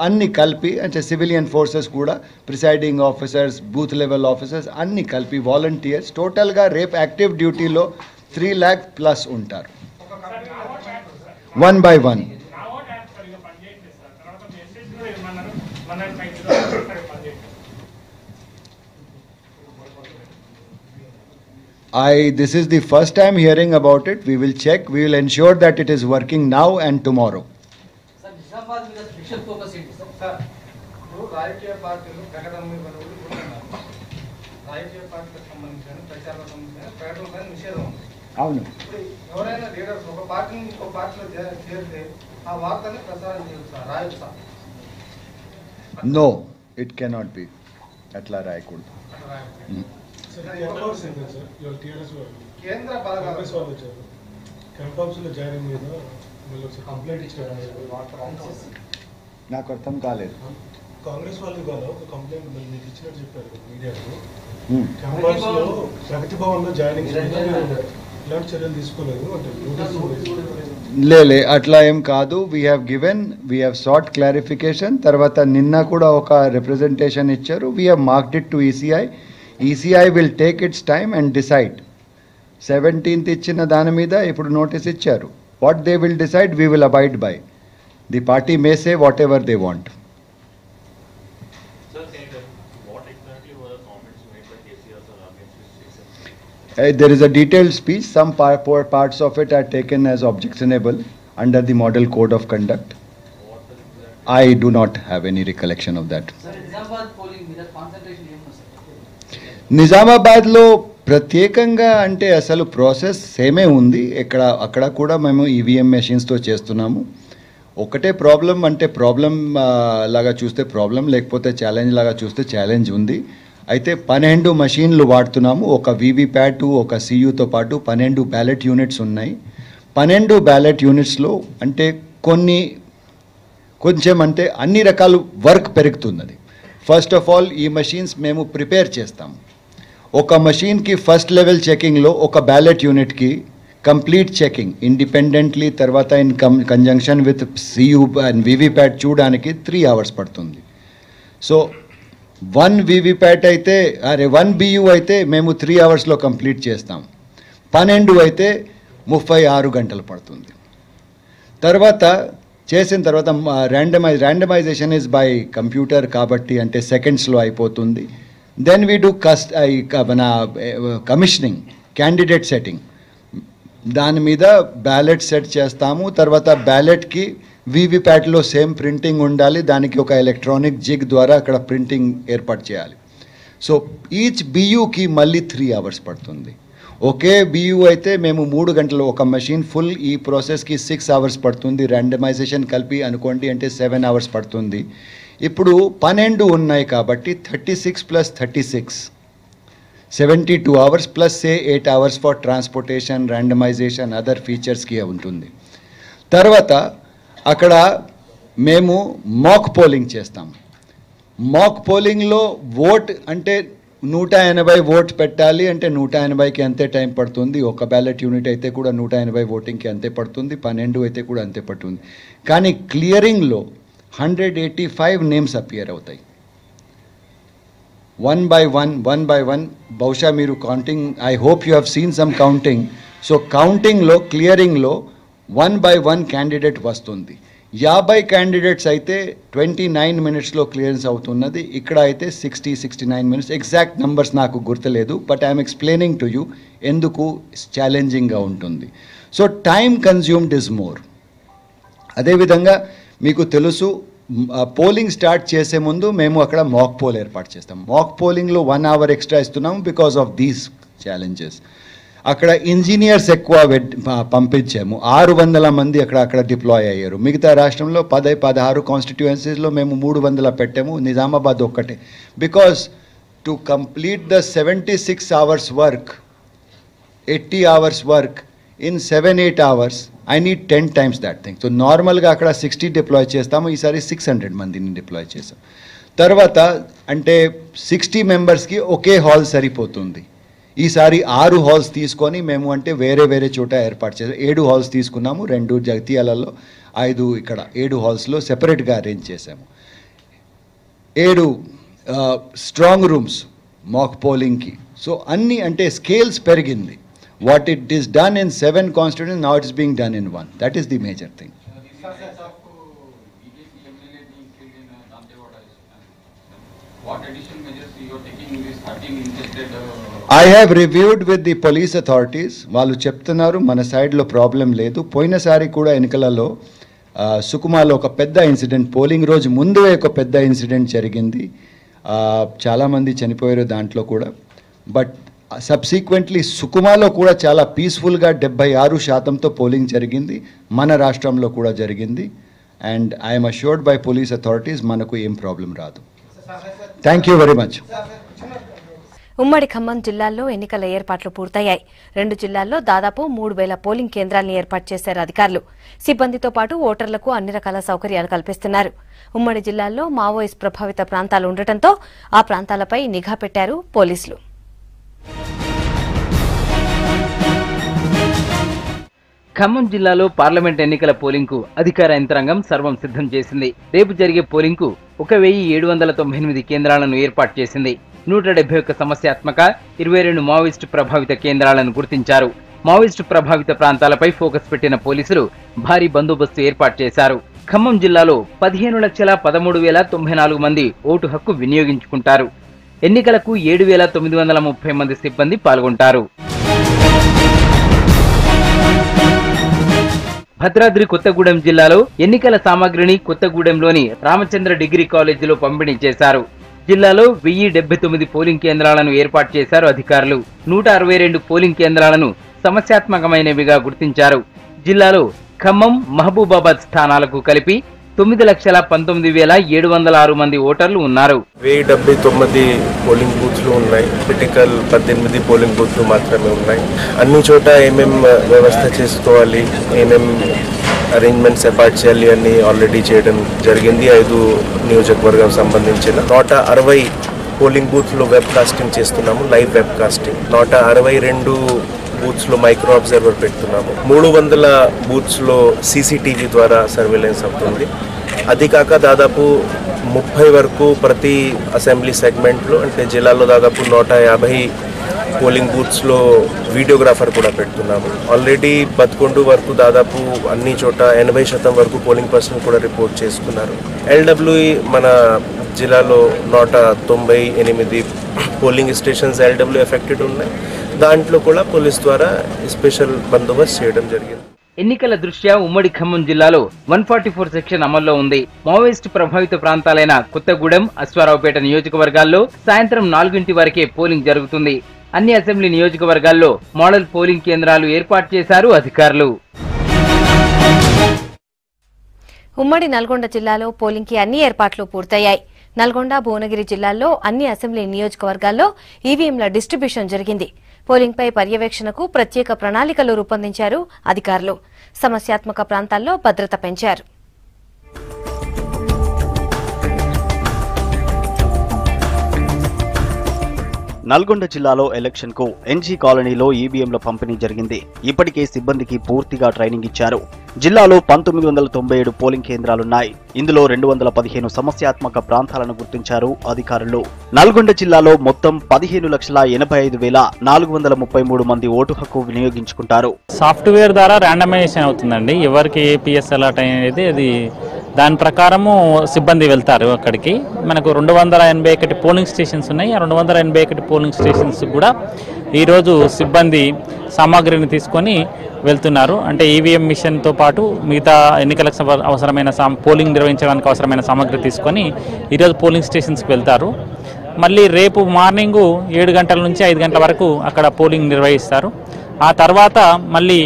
అన్ని కలిపి, అంటే సివిలియన్ ఫోర్సెస్ కూడా, presiding officers, booth level officers అన్ని కలిపి, వాలంటీర్స్ టోటల్గా రేపు యాక్టివ్ డ్యూటీలో 3 lakh ప్లస్ ఉంటారు. 1 by 1. This is the first time hearing about it. We will check. We will ensure that it is working now and tomorrow. Sir, Nizamabad మీద special focus ఏంటి sir? ఇప్పుడు రాజకీయ పార్టీలు ప్రకటన మీద రాజకీయ పార్టీలకు సంబంధించిన ప్రచారాలకు సంబంధించిన ప్రకటనలపై నిషేధం ఉంది. అవును. ఇప్పుడు ఎవరైనా లీడర్స్ ఒక పార్టీ నుంచి ఇంకో పార్టీలో చేరితే ఆ వార్తని ప్రసారం చేయొచ్చు రాయొచ్చా? No, it cannot be. అట్లా రాయకూడదు. కేంద్ర బలగాలు నాకు అర్థం కాలేదు. కాంగ్రెస్ వాళ్ళు కూడా ఒక కంప్లైంట్ మీకు ఇచ్చినట్టు చెప్పారు మీడియాకు. క్యాంపస్ లో ప్రగతి భవన్ లో జాయినింగ్ ఇలాంటి చర్యలు తీసుకోలేదు అంటే లే అట్లా ఏం కాదు. We have sought clarification. తర్వాత నిన్న కూడా ఒక రిప్రజెంటేషన్ ఇచ్చారు. We have marked it to ECI. ECI will take its time and decide. 17th ఇచ్చిన దాని మీద ఇప్పుడు నోటీస్ ఇచ్చారు. What they will decide, we will abide by. The party may say whatever they want. Sir, what exactly were the comments made by KCR sir against There is a detailed speech. Some parts of it are taken as objectionable under the model code of conduct. I do not have any recollection of that. Sir, Nizamabad polling మీద concentration నిజామాబాద్లో ప్రత్యేకంగా అంటే అసలు process సేమే ఉంది. అక్కడ కూడా మేము ఈవీఎం మెషిన్స్తో చేస్తున్నాము. ఒకటే ప్రాబ్లం అంటే ప్రాబ్లం లాగా చూస్తే ప్రాబ్లం, లేకపోతే ఛాలెంజ్ లాగా చూస్తే ఛాలెంజ్ ఉంది. అయితే 12 మెషిన్లు వాడుతున్నాము. ఒక వీవీప్యాట్, ఒక సియుతో పాటు 12 బ్యాలెట్ యూనిట్స్ ఉన్నాయి. 12 బ్యాలెట్ యూనిట్స్లో అంటే కొంచెం అంటే అన్ని రకాల వర్క్ పెరుగుతున్నది. ఫస్ట్ ఆఫ్ ఆల్ ఈ మెషిన్స్ మేము ప్రిపేర్ చేస్తాము. ఒక మెషిన్కి ఫస్ట్ లెవెల్ చెకింగ్లో ఒక బ్యాలెట్ యూనిట్కి కంప్లీట్ చెకింగ్ ఇండిపెండెంట్లీ, తర్వాత in conjunction with CU and VVPAT చూడడానికి 3 hours పడుతుంది. సో 1 వీవీప్యాట్ అయితే 1 BU అయితే మేము 3 hours కంప్లీట్ చేస్తాం. 12 అయితే 36 గంటలు పడుతుంది. తర్వాత చేసిన తర్వాత ర్యాండమైజేషన్ ఇస్ బై కంప్యూటర్ కాబట్టి అంటే సెకండ్స్లో అయిపోతుంది. దెన్ వీ డూ మన కమిషనింగ్, క్యాండిడేట్ సెట్టింగ్, దాని మీద బ్యాలెట్ సెట్ చేస్తాము. తర్వాత బ్యాలెట్కి వీవీప్యాట్లో సేమ్ ప్రింటింగ్ ఉండాలి. దానికి ఒక ఎలక్ట్రానిక్ జిగ్ ద్వారా అక్కడ ప్రింటింగ్ ఏర్పాటు చేయాలి. సో ఈచ్ BUకి మళ్ళీ 3 hours పడుతుంది. ఒకే BU అయితే మేము 3 గంటలు, ఒక మెషిన్ ఫుల్ ఈ ప్రాసెస్కి 6 hours పడుతుంది. ర్యాండమైజేషన్ కలిపి అనుకోండి అంటే 7 hours పడుతుంది. ఇప్పుడు 12 ఉన్నాయి కాబట్టి 36 + 36 72 hours plus 8 hours for transportation, randomization, other ఫీచర్స్కి ఉంటుంది. తర్వాత అక్కడ మేము మాక్ పోలింగ్ చేస్తాం. మాక్ పోలింగ్లో ఓట్ అంటే 180 ఓట్ పెట్టాలి అంటే 180కి అంతే టైం పడుతుంది. ఒక బ్యాలెట్ యూనిట్ అయితే కూడా 180 ఓటింగ్కి అంతే పడుతుంది. 12 అయితే కూడా అంతే పడుతుంది. కానీ క్లియరింగ్లో 185 నేమ్స్ అపియర్ అవుతాయి. 1 by 1 బహుశా మీరు counting, I hope you have seen some counting. So కౌంటింగ్లో క్లియరింగ్లో 1 by 1 క్యాండిడేట్ వస్తుంది. 50 క్యాండిడేట్స్ అయితే 29 minutesలో క్లియరెన్స్ అవుతున్నది. ఇక్కడ అయితే 60-69 minutes. ఎగ్జాక్ట్ నెంబర్స్ నాకు గుర్తులేదు, but I'm explaining to you ఎందుకు ఛాలెంజింగ్గా ఉంటుంది. So time consumed is more. అదేవిధంగా మీకు తెలుసు, పోలింగ్ స్టార్ట్ చేసే ముందు మేము అక్కడ మాక్ పోల్ ఏర్పాటు చేస్తాం. మాక్ పోలింగ్లో 1 hour ఎక్స్ట్రా ఇస్తున్నాము బికాస్ ఆఫ్ దీస్ ఛాలెంజెస్. అక్కడ ఇంజనీర్స్ ఎక్కువ పంపించాము. 600 మంది అక్కడ డిప్లాయ్ అయ్యారు. మిగతా రాష్ట్రంలో 16 కాన్స్టిట్యుయెన్సీస్లో మేము 300 పెట్టాము, నిజామాబాద్ ఒక్కటే. Because to complete the 76 hours work, 80 hours work in 7-8 hours, I need 10 times that thing. So నార్మల్గా అక్కడ 60 డిప్లాయ్ చేస్తాము, ఈసారి 600 మందిని డిప్లాయ్ చేసాం. తర్వాత అంటే 60 మెంబర్స్కి ఒకే హాల్ సరిపోతుంది. ఈసారి 6 హాల్స్ తీసుకొని మేము అంటే వేరే చోట ఏర్పాటు చేసాం. 7 హాల్స్ తీసుకున్నాము, 2 జగిత్యాలలో, 5 ఇక్కడ, 7 హాల్స్లో సెపరేట్గా అరేంజ్ చేసాము. 7 స్ట్రాంగ్ రూమ్స్ మాక్ పోలింగ్కి. సో అన్ని అంటే స్కేల్స్ పెరిగింది. What it is done in 7 constituency, now it's being done in 1. That is the major thing. I have reviewed with the police authorities. వాళ్ళు చెప్తున్నారు మన సైడ్లో ప్రాబ్లం లేదు. పోయినసారి కూడా ఎన్నికలలో సుకుమాలో ఒక పెద్ద ఇన్సిడెంట్, పోలింగ్ రోజు ముందే ఒక పెద్ద ఇన్సిడెంట్ జరిగింది. చాలామంది చనిపోయారు దాంట్లో కూడా. బట్ సబ్సిక్వెంట్లీ సుకుమాలో కూడా చాలా పీస్ఫుల్గా 76% పోలింగ్ జరిగింది. మన రాష్ట్రంలో కూడా జరిగింది. And I'm assured by police authorities మనకు ఏం ప్రాబ్లం రాదు. Thank you very much. ఉమ్మడి ఖమ్మం జిల్లాల్లో ఎన్నికల ఏర్పాట్లు పూర్తయ్యాయి. 2 జిల్లాల్లో దాదాపు 3000 పోలింగ్ కేంద్రాలను ఏర్పాటు చేశారు అధికారులు. సిబ్బందితో పాటు ఓటర్లకు అన్ని రకాల సౌకర్యాలు కల్పిస్తున్నారు. ఉమ్మడి జిల్లాల్లో మావోయిస్ట్ ప్రభావిత ప్రాంతాలు ఉండటంతో ఆ ప్రాంతాలపై నిఘా పెట్టారు పోలీసులు. ఖమ్మం జిల్లాలో పార్లమెంట్ ఎన్నికల పోలింగ్ కు అధికార యంత్రాంగం సర్వం సిద్ధం చేసింది. రేపు జరిగే పోలింగ్ కు 1798 కేంద్రాలను ఏర్పాటు చేసింది. 171 సమస్యాత్మక, 22 మావోయిస్టు ప్రభావిత కేంద్రాలను గుర్తించారు. మావోయిస్టు ప్రభావిత ప్రాంతాలపై ఫోకస్ పెట్టిన పోలీసులు భారీ బందోబస్తు ఏర్పాటు చేశారు. ఖమ్మం జిల్లాలో 15,13,094 మంది ఓటు హక్కు వినియోగించుకుంటారు. ఎన్నికలకు 7,930 మంది సిబ్బంది పాల్గొంటారు. భద్రాద్రి కొత్తగూడెం జిల్లాలో ఎన్నికల సామాగ్రిని కొత్తగూడెంలోని రామచంద్ర డిగ్రీ కాలేజీలో పంపిణీ చేశారు. జిల్లాలో 1079 పోలింగ్ కేంద్రాలను ఏర్పాటు చేశారు అధికారులు. 162 పోలింగ్ కేంద్రాలను సమస్యాత్మకమైనవిగా గుర్తించారు. జిల్లాలో ఖమ్మం, మహబూబాబాద్ స్థానాలకు కలిపి 9,19,706 మంది ఓటర్లు ఉన్నారు. 1079 పోలింగ్ బూత్లు ఉన్నాయి. క్రిటికల్ 18 పోలింగ్ బూత్లు మాత్రమే ఉన్నాయి. అన్ని చోట ఏమేం వ్యవస్థ చేసుకోవాలి, ఏమేం అరేంజ్మెంట్స్ ఏర్పాటు చేయాలి అని ఆల్రెడీ చేయడం జరిగింది. 5 నియోజకవర్గం సంబంధించిన 160 పోలింగ్ బూత్లో వెబ్ కాస్టింగ్ చేస్తున్నాము, లైవ్ వెబ్ కాస్టింగ్. 162 బూత్స్లో మైక్రో అబ్జర్వర్ పెడుతున్నాము. 300 బూత్స్లో సీసీటీవీ ద్వారా సర్వేలెన్స్ అవుతుంది. అది కాక దాదాపు 30 వరకు ప్రతి అసెంబ్లీ సెగ్మెంట్లో, అంటే జిల్లాలో దాదాపు 150 పోలింగ్ బూత్స్లో వీడియోగ్రాఫర్ కూడా పెడుతున్నాము. ఆల్రెడీ 11 వరకు దాదాపు అన్ని చోట 80% వరకు పోలింగ్ పర్సన్ కూడా రిపోర్ట్ చేసుకున్నారు. ఎల్డబ్ల్యూఈ మన జిల్లాలో 198 పోలింగ్ స్టేషన్స్ ఎల్డబ్ల్యూ ఎఫెక్టెడ్ ఉన్నాయి. దాంట్లో కూడా పోలీస్ ద్వారా స్పెషల్ బందోబస్తు చేయడం జరిగింది. ఎన్నికల దృష్ట్యా ఉమ్మడి ఖమ్మం జిల్లాలో 144 సెక్షన్ అమల్లో ఉంది. మావోయిస్టు ప్రభావిత ప్రాంతాలైన కొత్తగూడెం, అశ్వారావుపేట నియోజకవర్గాల్లో సాయంత్రం 4 వరకే పోలింగ్ జరుగుతుంది. అన్ని అసెంబ్లీ నియోజకవర్గాల్లో మోడల్ పోలింగ్ కేంద్రాలు ఏర్పాటు చేశారు అధికారులు. ఉమ్మడి నల్గొండ జిల్లాలో పోలింగ్ కి అన్ని ఏర్పాట్లు పూర్తయ్యాయి. నల్గొండ, భువనగిరి జిల్లాల్లో అన్ని అసెంబ్లీ నియోజకవర్గాల్లో ఈవీఎంల డిస్ట్రిబ్యూషన్ జరిగింది. పోలింగ్ పై పర్యవేక్షణకు ప్రత్యేక ప్రణాళికలు రూపొందించారు అధికారులు. సమస్యాత్మక ప్రాంతాల్లో భద్రత పెంచారు. నల్గొండ జిల్లాలో ఎలక్షన్ కు ఎన్జీ కాలనీలో ఈవీఎంల పంపిణీ జరిగింది. ఇప్పటికే సిబ్బందికి పూర్తిగా ట్రైనింగ్ ఇచ్చారు. జిల్లాలో 1997 పోలింగ్ కేంద్రాలున్నాయి. ఇందులో 215 సమస్యాత్మక ప్రాంతాలను గుర్తించారు అధికారులు. నల్గొండ జిల్లాలో మొత్తం 15,85,433 మంది ఓటు హక్కు వినియోగించుకుంటారు. సాఫ్ట్వేర్ ద్వారా ర్యాండమైజేషన్ అవుతుందండి. ఎవరికి ఏ పిఎస్ అలాట్ అనేది అది దాని ప్రకారము సిబ్బంది వెళ్తారు అక్కడికి. మనకు 281 పోలింగ్ స్టేషన్స్ ఉన్నాయి. ఆ 281 పోలింగ్ స్టేషన్స్ కూడా ఈరోజు సిబ్బంది సామాగ్రిని తీసుకొని వెళ్తున్నారు. అంటే ఈవీఎం మిషన్తో పాటు మిగతా ఎన్నికలకు అవసరమైన పోలింగ్ నిర్వహించడానికి అవసరమైన సామాగ్రి తీసుకొని ఈరోజు పోలింగ్ స్టేషన్స్కి వెళ్తారు. మళ్ళీ రేపు మార్నింగు 7 గంటల నుంచి 5 గంటల వరకు అక్కడ పోలింగ్ నిర్వహిస్తారు. ఆ తర్వాత మళ్ళీ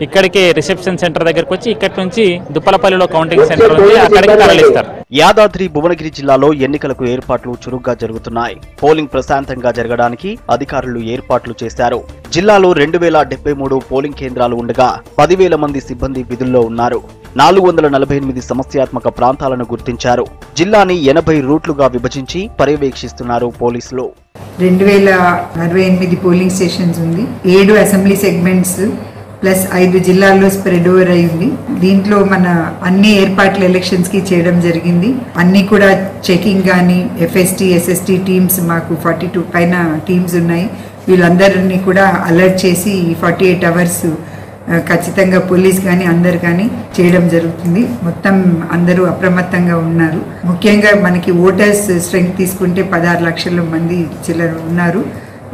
ఇక్కడికి రిసెప్షన్ సెంటర్ దగ్గరకు వచ్చి ఇక్కడి నుంచి దుప్పలపల్లిలో కౌంటింగ్ సెంటర్ ఉంది, అక్కడికి తరలిస్తారు. యాదాద్రి భువనగిరి జిల్లాలో ఎన్నికలకు ఏర్పాట్లు చురుగ్గా జరుగుతున్నాయి. పోలింగ్ ప్రశాంతంగా జరగడానికి అధికారులు ఏర్పాట్లు చేశారు. జిల్లాలో 2073 పోలింగ్ కేంద్రాలు ఉండగా 10,000 మంది సిబ్బంది విధుల్లో ఉన్నారు. 448 సమస్యాత్మక ప్రాంతాలను గుర్తించారు. జిల్లాని 80 రూట్లుగా విభజించి పర్యవేక్షిస్తున్నారు పోలీసులు. 2068 పోలింగ్ స్టేషన్స్ ఉంది. 7 అసెంబ్లీ సెగ్మెంట్స్ ప్లస్ 5 జిల్లాల్లో స్ప్రెడ్ ఓవర్ అయింది. దీంట్లో మన అన్ని ఏర్పాట్లు ఎలక్షన్స్ కి చేయడం జరిగింది. అన్ని కూడా చెకింగ్ కానీ ఎఫ్ఎస్టీ ఎస్ఎస్టీ టీమ్స్ మాకు 42 పైన టీమ్స్ ఉన్నాయి. వీళ్ళందరినీ కూడా అలర్ట్ చేసి 48 అవర్స్ ఖచ్చితంగా పోలీస్ కానీ అందరు కానీ చేయడం జరుగుతుంది. మొత్తం అందరూ అప్రమత్తంగా ఉన్నారు. ముఖ్యంగా మనకి ఓటర్స్ స్ట్రెంగ్త్ తీసుకుంటే 16 లక్షల మంది చిల్లర ఉన్నారు.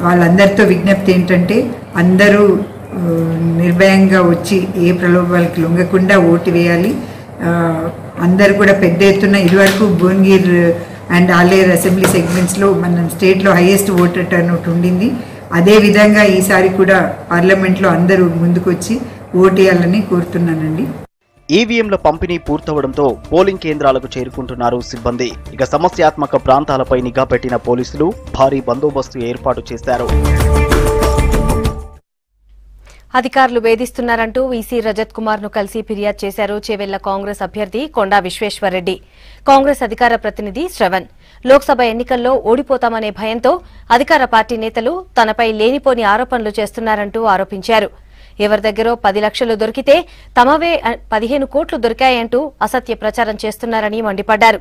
వాళ్ళందరితో విజ్ఞప్తి ఏంటంటే అందరూ నిర్భయంగా వచ్చి ఏ ప్రలోభాలకు లొంగకుండా ఓటు వేయాలి. అందరు కూడా పెద్ద ఎత్తున ఇదివరకు భువనగిర్ అండ్ ఆలేరు అసెంబ్లీ సెగ్మెంట్స్లో మన స్టేట్లో హైయెస్ట్ ఓటర్ టర్న్అవుట్ ఉండింది. అదేవిధంగా ఈసారి కూడా పార్లమెంట్లో అందరూ ముందుకొచ్చి ఓటేయాలని కోరుతున్నానండి. ఈవీఎంల పంపిణీ పూర్తవడంతో పోలింగ్ కేంద్రాలకు చేరుకుంటున్నారు సిబ్బంది. ఇక సమస్యాత్మక ప్రాంతాలపై నిఘా పెట్టిన పోలీసులు భారీ బందోబస్తు ఏర్పాటు చేశారు. అధికారులు వేధిస్తున్నారంటూ వీసీ రజత్ కుమార్ ను కలిసి ఫిర్యాదు చేశారు చేవెళ్ల కాంగ్రెస్ అభ్యర్థి కొండా విశ్వేశ్వర్రెడ్డి. కాంగ్రెస్ అధికార ప్రతినిధి శ్రవణ్ లోక్సభ ఎన్నికల్లో ఓడిపోతామనే భయంతో అధికార పార్టీ నేతలు తనపై లేనిపోని ఆరోపణలు చేస్తున్నారంటూ ఆరోపించారు. ఎవరి దగ్గరో 10 లక్షలు దొరికితే తమవే 15 కోట్లు దొరికాయంటూ అసత్య ప్రచారం చేస్తున్నారని మండిపడ్డారు.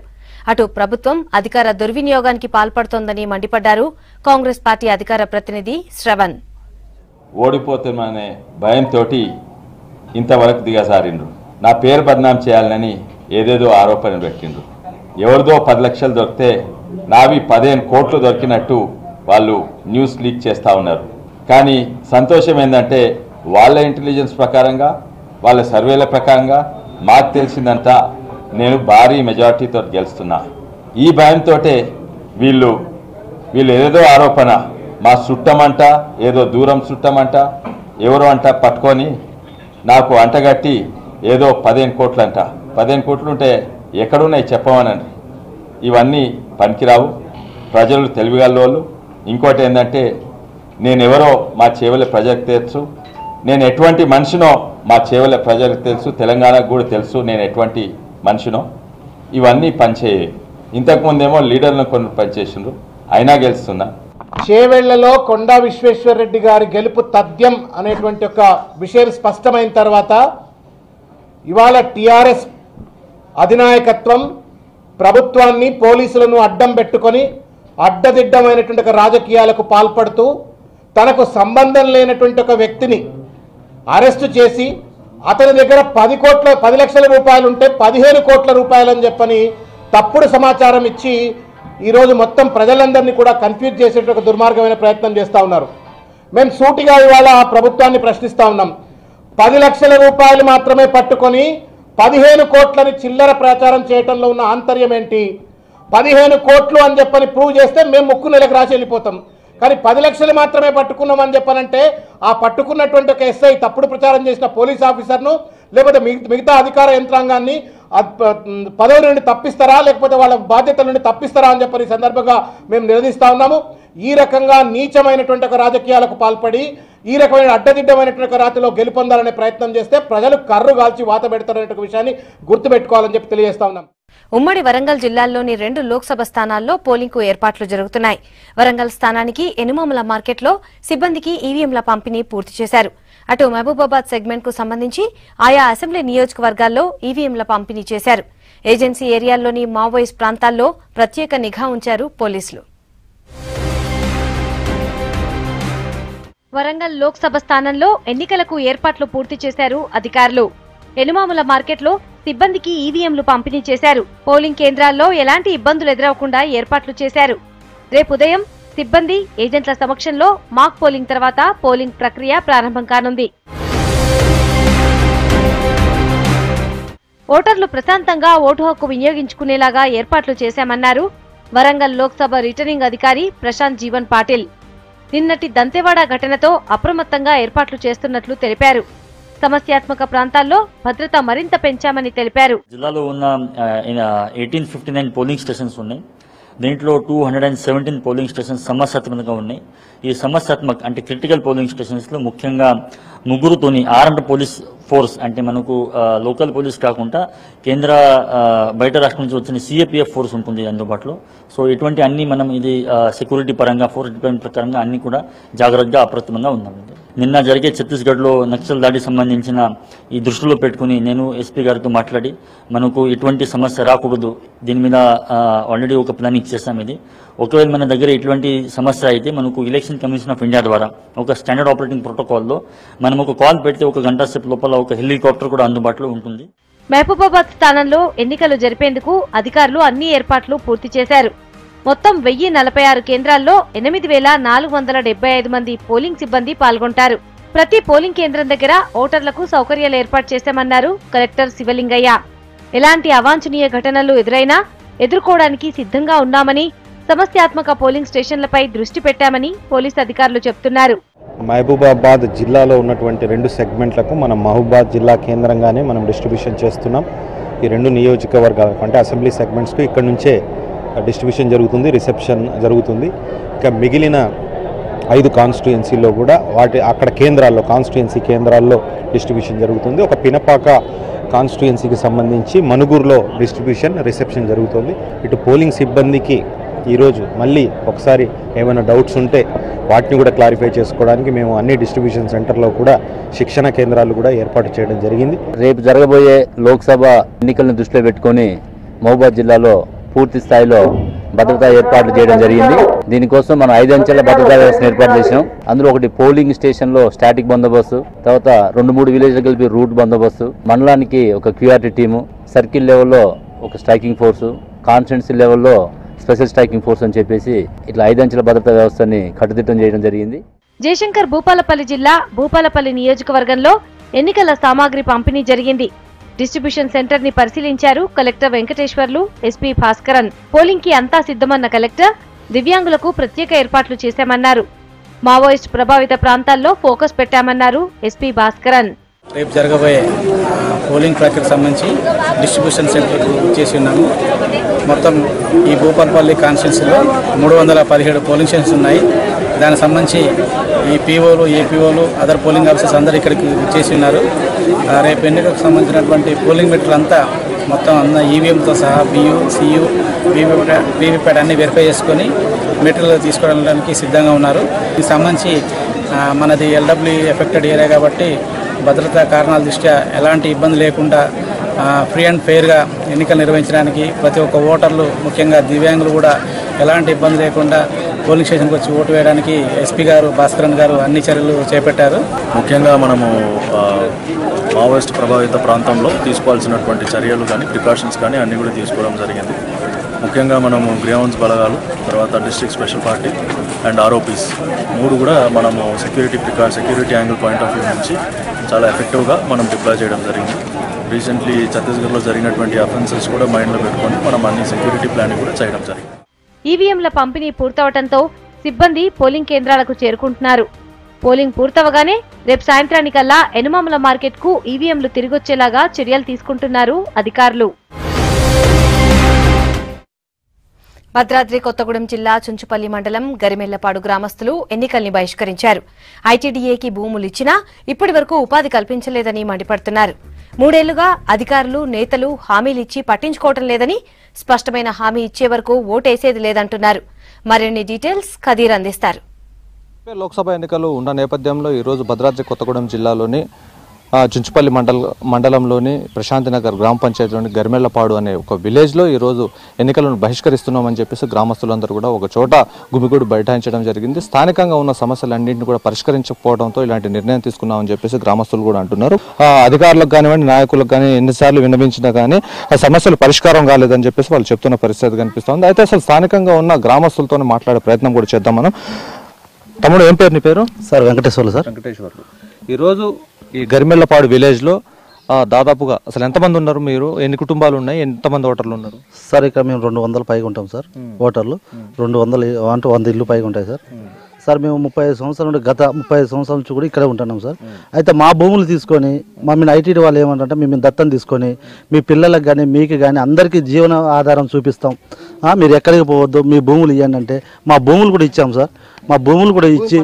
అటు ప్రభుత్వం అధికార దుర్వినియోగానికి పాల్పడుతోందని మండిపడ్డారు కాంగ్రెస్ పార్టీ అధికార ప్రతినిధి శ్రవణ్. ఓడిపోతామనే భయంతో ఇంతవరకు దిగసారిండ్రు. నా పేరు బద్నాం చేయాలని ఏదేదో ఆరోపణలు పెట్టిండ్రు. ఎవరిదో 10 లక్షలు దొరికితే నావి 15 కోట్లు దొరికినట్టు వాళ్ళు న్యూస్ లీక్ చేస్తూ ఉన్నారు. కానీ సంతోషం ఏంటంటే వాళ్ళ ఇంటెలిజెన్స్ ప్రకారంగా వాళ్ళ సర్వేల ప్రకారంగా మాకు తెలిసిందంతా నేను భారీ మెజార్టీతో గెలుస్తున్నా. ఈ భయంతో వీళ్ళు ఏదేదో ఆరోపణ మా చుట్టమంట ఏదో దూరం చుట్టమంట ఎవరో అంట పట్టుకొని నాకు అంటగట్టి ఏదో 15 కోట్లు అంట. 15 కోట్లు ఉంటే ఎక్కడున్నాయి చెప్పమనండి. ఇవన్నీ పనికిరావు. ప్రజలు తెలివిగల్లోళ్ళు. ఇంకోటి ఏంటంటే నేనెవరో మా చేవల ప్రజలకు తెలుసు, నేను ఎటువంటి మనిషినో మా చేవల ప్రజలకు తెలుసు, తెలంగాణకు కూడా తెలుసు నేను ఎటువంటి మనిషినో. ఇవన్నీ పనిచేయ. ఇంతకుముందేమో లీడర్లను కొన్ని పనిచేసిండ్రు, అయినా గెలుస్తున్నా. చేవెళ్లలో కొండా విశ్వేశ్వర్రెడ్డి గారి గెలుపు తథ్యం అనేటువంటి ఒక విషయం స్పష్టమైన తర్వాత ఇవాళ టీఆర్ఎస్ అధినాయకత్వం ప్రభుత్వాన్ని పోలీసులను అడ్డం పెట్టుకొని అడ్డదిడ్డమైనటువంటి ఒక రాజకీయాలకు పాల్పడుతూ తనకు సంబంధం లేనటువంటి ఒక వ్యక్తిని అరెస్టు చేసి అతని దగ్గర 10 లక్షల రూపాయలు ఉంటే 15 కోట్ల రూపాయలని చెప్పని తప్పుడు సమాచారం ఇచ్చి ఈరోజు మొత్తం ప్రజలందరినీ కూడా కన్ఫ్యూజ్ చేసేట ఒక దుర్మార్గమైన ప్రయత్నం చేస్తూ ఉన్నారు. మేము సూటిగా ఇవాళ ప్రభుత్వాన్ని ప్రశ్నిస్తూ ఉన్నాం. 10 లక్షల రూపాయలు మాత్రమే పట్టుకొని 15 కోట్లని చిల్లర ప్రచారం చేయడంలో ఉన్న ఆంతర్యం ఏంటి? 15 కోట్లు అని చెప్పని ప్రూవ్ చేస్తే మేము ముక్కు నెలకు రాసి వెళ్ళిపోతాం. కానీ 10 లక్షలు మాత్రమే పట్టుకున్నామని చెప్పనంటే ఆ పట్టుకున్నటువంటి ఒక ఎస్ఐ తప్పుడు ప్రచారం చేసిన పోలీస్ ఆఫీసర్ను లేకపోతే మిగతా అధికార యంత్రాంగాన్ని పదవి నుండి తప్పిస్తారా లేకపోతే వాళ్ళ బాధ్యతల నుండి తప్పిస్తారా అని చెప్పని సందర్భంగా మేము నిలదీస్తా ఉన్నాము. ఈ రకంగా నీచమైనటువంటి ఒక రాజకీయాలకు పాల్పడి ఈ రకమైన అడ్డదిడ్డమైనటువంటి రాతిలో గెలుపొందాలనే ప్రయత్నం చేస్తే ప్రజలు కర్రు కాల్చి వాత పెడతారనే విషయాన్ని గుర్తుపెట్టుకోవాలని చెప్పి తెలియజేస్తా ఉన్నాం. ఉమ్మడి వరంగల్ జిల్లాల్లోని 2 లోక్సభ స్థానాల్లో పోలింగ్ కు ఏర్పాట్లు జరుగుతున్నాయి. వరంగల్ స్థానానికి ఎనుమాముల మార్కెట్లో సిబ్బందికి ఈవీఎంల పంపిణీ పూర్తి చేశారు. అటు మహబూబాబాద్ సెగ్మెంట్ కు సంబంధించి ఆయా అసెంబ్లీ నియోజకవర్గాల్లో ఈవీఎంల పంపిణీ చేశారు. ఏజెన్సీ ఏరియాల్లోని మావోయిస్ట్ ప్రాంతాల్లో ప్రత్యేక నిఘా ఉంచారు పోలీసులు. వరంగల్ లోక్సభ స్థానంలో ఎన్నికలకు ఏర్పాట్లు పూర్తి చేశారు అధికారులు. ఎనుమాముల మార్కెట్లో సిబ్బందికి ఈవీఎంలు పంపిణీ చేశారు. పోలింగ్ కేంద్రాల్లో ఎలాంటి ఇబ్బందులు ఎదురవకుండా ఏర్పాట్లు చేశారు. రేపు ఉదయం సిబ్బంది ఏజెంట్ల సమక్షంలో మాక్ పోలింగ్ తర్వాత పోలింగ్ ప్రక్రియ ప్రారంభం కానుంది. ఓటర్లు ప్రశాంతంగా ఓటు హక్కు వినియోగించుకునేలాగా ఏర్పాట్లు చేశామన్నారు వరంగల్ లోక్సభ రిటర్నింగ్ అధికారి ప్రశాంత్ జీవన్ పాటిల్. నిన్నటి దంతెవాడ ఘటనతో అప్రమత్తంగా ఏర్పాట్లు చేస్తున్నట్లు తెలిపారు. సమస్యాత్మక ప్రాంతాల్లో భద్రత మరింత పెంచామని తెలిపారు. జిల్లాలో ఉన్న 1859 పోలింగ్ స్టేషన్స్ ఉన్నాయి. దీంట్లో 217 పోలింగ్ స్టేషన్స్ సమస్యాత్మకంగా ఉన్నాయి. ఈ సమస్యాత్మక అంటే క్రిటికల్ పోలింగ్ స్టేషన్స్లో ముఖ్యంగా ముగ్గురుతోని ఆర్మ్డ్ పోలీస్ ఫోర్స్ అంటే మనకు లోకల్ పోలీస్ కాకుండా కేంద్ర బయట రాష్ట్రం నుంచి వచ్చిన సిఏపిఎఫ్ ఫోర్స్ ఉంటుంది అందుబాటులో. సో ఇటువంటి అన్ని మనం ఇది సెక్యూరిటీ పరంగా ఫోర్స్ డిపార్ట్మెంట్ ప్రకారంగా అన్ని కూడా జాగ్రత్తగా అప్రమత్తంగా ఉన్నాం. నిన్న జరిగే ఛత్తీస్గఢ్లో నక్సల్ దాడికి సంబంధించిన ఈ దృష్టిలో పెట్టుకుని నేను ఎస్పీ గారితో మాట్లాడి మనకు ఎటువంటి సమస్య రాకూడదు దీని మీద ఆల్రెడీ ఒక ప్లానింగ్ చేస్తాం. ఇది ఒకవేళ మన దగ్గర ఇటువంటి సమస్య అయితే మనకు ఎలక్షన్ కమిషన్ ఆఫ్ ఇండియా ద్వారా ఒక స్టాండర్డ్ ఆపరేటింగ్ ప్రోటోకాల్లో మనం ఒక కాల్ పెడితే ఒక గంట సేపు లోపల ఒక హెలికాప్టర్ కూడా అందుబాటులో ఉంటుంది. మహబూబాబాద్ స్థానంలో ఎన్నికలు జరిపేందుకు అధికారులు అన్ని ఏర్పాట్లు పూర్తి చేశారు. మొత్తం 1046 కేంద్రాల్లో 8475 మంది పోలింగ్ సిబ్బంది పాల్గొంటారు. ప్రతి పోలింగ్ కేంద్రం దగ్గర ఓటర్లకు సౌకర్యాలు ఏర్పాటు చేశామన్నారు కలెక్టర్ శివలింగయ్య. ఎలాంటి అవాంఛనీయ ఘటనలు ఎదురైనా ఎదుర్కోవడానికి సిద్ధంగా ఉన్నామని, సమస్యాత్మక పోలింగ్ స్టేషన్లపై దృష్టి పెట్టామని పోలీసు అధికారులు చెబుతున్నారు. మహబూబాబాద్ జిల్లాలో ఉన్నటువంటి 2 సెగ్మెంట్లకు మనం మహబూబాబాద్ జిల్లా కేంద్రంగానే మనం డిస్ట్రిబ్యూషన్ చేస్తున్నాం. ఈ 2 నియోజకవర్గాలకు అంటే అసెంబ్లీ సెగ్మెంట్స్కు ఇక్కడ నుంచే డిస్ట్రిబ్యూషన్ జరుగుతుంది, రిసెప్షన్ జరుగుతుంది. ఇంకా మిగిలిన 5 కాన్స్టిట్యుయెన్సీల్లో కూడా అక్కడ కేంద్రాల్లో కాన్స్టిట్యుయెన్సీ కేంద్రాల్లో డిస్ట్రిబ్యూషన్ జరుగుతుంది. ఒక పినపాక కాన్స్టిట్యుయెన్సీకి సంబంధించి మనుగూరులో డిస్ట్రిబ్యూషన్ రిసెప్షన్ జరుగుతుంది. ఇటు పోలింగ్ సిబ్బందికి ఈరోజు మళ్ళీ ఒకసారి ఏమైనా డౌట్స్ ఉంటే వాటిని కూడా క్లారిఫై చేసుకోవడానికి మేము అన్ని డిస్ట్రిబ్యూషన్ సెంటర్లో కూడా శిక్షణ కేంద్రాలు కూడా ఏర్పాటు చేయడం జరిగింది. రేపు జరగబోయే లోక్సభ ఎన్నికలను దృష్టిలో పెట్టుకొని మహబూబాబాద్ జిల్లాలో పూర్తి స్థాయిలో భద్రతా ఏర్పాట్లు చేయడం జరిగింది. దీనికోసం మనం 5 అంచెల భద్రతా వ్యవస్థను ఏర్పాటు చేసినాం. అందులో ఒకటి పోలింగ్ స్టేషన్లో స్టాటిక్ బందోబస్తు, తర్వాత 2-3 విలేజ్లు కలిపి రూట్ బందోబస్తు, మండలానికి ఒక క్యూఆర్టీ టీము, సర్కిల్ లెవెల్లో ఒక స్ట్రైకింగ్ ఫోర్సు, కాన్స్టిట్యున్సీ లెవెల్లో స్పెషల్ స్ట్రైకింగ్ ఫోర్స్ అని చెప్పేసి ఇట్లా 5 అంచెల భద్రతా వ్యవస్థని కట్టుదిట్టం చేయడం జరిగింది. జయశంకర్ భూపాలపల్లి జిల్లా భూపాలపల్లి నియోజకవర్గంలో ఎన్నికల సామాగ్రి పంపిణీ జరిగింది. డిస్ట్రిబ్యూషన్ సెంటర్ ని పరిశీలించారు collector Venkateswarlu, SP Bhaskaran. Polling కి అంతా సిద్ధమన్న కలెక్టర్ దివ్యాంగులకు ప్రత్యేక ఏర్పాట్లు చేశామన్నారు. మావోయిస్ట్ ప్రభావిత ప్రాంతాల్లో ఫోకస్ పెట్టామన్నారు ఎస్పీ భాస్కరన్. రేపు జరగబోయే పోలింగ్ ప్రక్రియకు సంబంధించి డిస్ట్రిబ్యూషన్ సెంటర్కు చేసి ఉన్నాము. మొత్తం ఈ భూపాలపల్లి కాన్స్టిట్యున్సీలో 317 పోలింగ్ స్టేషన్స్ ఉన్నాయి. దానికి సంబంధించి ఈ పీఓలు, ఏపీఓలు, అదర్ పోలింగ్ ఆఫీసర్స్ అందరూ ఇక్కడికి చేసి ఉన్నారు. రేపు ఎన్నికలకు సంబంధించినటువంటి పోలింగ్ మెటీరియల్ అంతా మొత్తం ఈవీఎంతో సహా బియు, సియు, వీవీప్యాట్ అన్ని వెరిఫై చేసుకొని మెటీరియల్ తీసుకురావడానికి సిద్ధంగా ఉన్నారు. దీనికి సంబంధించి మనది ఎల్డబ్ల్యూ ఎఫెక్టెడ్ ఏరియా కాబట్టి భద్రతా కారణాల దృష్ట్యా ఎలాంటి ఇబ్బంది లేకుండా ఫ్రీ అండ్ ఫెయిర్గా ఎన్నికలు నిర్వహించడానికి ప్రతి ఒక్క ఓటర్లు, ముఖ్యంగా దివ్యాంగులు కూడా ఎలాంటి ఇబ్బంది లేకుండా పోలింగ్ స్టేషన్కి వచ్చి ఓటు వేయడానికి ఎస్పీ గారు, భాస్కరన్ గారు అన్ని చర్యలు చేపట్టారు. ముఖ్యంగా మనము మావోయిస్ట్ ప్రభావిత ప్రాంతంలో తీసుకోవాల్సినటువంటి చర్యలు కానీ ప్రికాషన్స్ కానీ అన్నీ కూడా తీసుకోవడం జరిగింది. ముఖ్యంగా మనము గ్రీవెన్స్ బలగాలు, తర్వాత డిస్ట్రిక్ట్ స్పెషల్ పార్టీ అండ్ ఆర్ఓపీస్ 3 కూడా మనము security angle point of view నుంచి చాలా ఎఫెక్టివ్గా మనం డిప్లాయ్ చేయడం జరిగింది. రీసెంట్లీ ఛత్తీస్గఢ్లో జరిగినటువంటి అఫెన్సెస్ కూడా మైండ్లో పెట్టుకొని మనం అన్ని సెక్యూరిటీ ప్లానింగ్ కూడా చేయడం జరిగింది. ఈవీఎంల పంపిణీ పూర్తవడంతో సిబ్బంది పోలింగ్ కేంద్రాలకు చేరుకుంటున్నారు. పోలింగ్ పూర్తవగానే రేపు సాయంత్రానికల్లా ఎనుమాముల మార్కెట్ కు ఈవీఎంలు తిరిగొచ్చేలాగా చర్యలు తీసుకుంటున్నారు అధికారులు. భద్రాద్రి కొత్తగూడెం జిల్లా చుంచుపల్లి మండలం గరిమెళ్లపాడు గ్రామస్తులు ఎన్నికల్ని బహిష్కరించారు. ఐటీడీఏకి భూములిచ్చినా ఇప్పటి వరకు ఉపాధి కల్పించలేదని మండిపడుతున్నారు. 3 ఏళ్లుగా అధికారులు, నేతలు హామీలిచ్చి పట్టించుకోవటం లేదని, స్పష్టమైన హామీ ఇచ్చే వరకు ఓటేసేది లేదంటున్నారు. మరిన్ని డీటెయిల్స్ ఖదీర్ అందిస్తారు. లోక్సభ ఎన్నికలు ఉన్న నేపథ్యంలో ఈరోజు భద్రాద్రి కొత్తగూడెం జిల్లాలోని చుంచుపల్లి మండలంలోని ప్రశాంతినగర్ గ్రామ పంచాయతీలోని గరిమెళ్లపాడు అనే ఒక విలేజ్లో ఈరోజు ఎన్నికలను బహిష్కరిస్తున్నామని చెప్పేసి గ్రామస్తులందరూ కూడా ఒక చోట గుమిగూడు బైఠాయించడం జరిగింది. స్థానికంగా ఉన్న సమస్యలన్నింటినీ కూడా పరిష్కరించకపోవడంతో ఇలాంటి నిర్ణయం తీసుకున్నామని చెప్పేసి గ్రామస్తులు కూడా అంటున్నారు. అధికారులకు కానివ్వండి, నాయకులకు కానీ ఎన్నిసార్లు విన్నవించినా కానీ ఆ సమస్యలు పరిష్కారం కాలేదని చెప్పేసి వాళ్ళు చెప్తున్న పరిస్థితి కనిపిస్తుంది. అయితే అసలు స్థానికంగా ఉన్న గ్రామస్తులతో మాట్లాడే ప్రయత్నం కూడా చేద్దాం మనం. తమ్ముడు, ఏం పేరు నీ పేరు? సార్ వెంకటేశ్వర్లు. సార్ వెంకటేశ్వర్లు. ఈరోజు ఈ గరిమెళ్లపాడు విలేజ్లో దాదాపుగా అసలు ఎంతమంది ఉన్నారు? మీరు ఎన్ని కుటుంబాలు ఉన్నాయి? ఎంతమంది ఓటర్లు ఉన్నారు? సార్ ఇక్కడ మేము 200 పైగా ఉంటాం సార్. ఓటర్లు 200 అంటే 100 ఇళ్ళు పైగా ఉంటాయి సార్. సార్ మేము 35 సంవత్సరాల నుండి గత 35 సంవత్సరాల నుంచి కూడా ఇక్కడే ఉంటున్నాం సార్. అయితే మా భూములు తీసుకొని మమ్మల్ని ఐటీడీ వాళ్ళు ఏమంటారంటే మేము దత్తం తీసుకొని మీ పిల్లలకు కానీ మీకు కానీ అందరికీ జీవన ఆధారం చూపిస్తాం, మీరు ఎక్కడికి పోవద్దు, మీ భూములు ఇవ్వండి అంటే మా భూములు కూడా ఇచ్చాం సార్. మా భూములు కూడా ఇచ్చి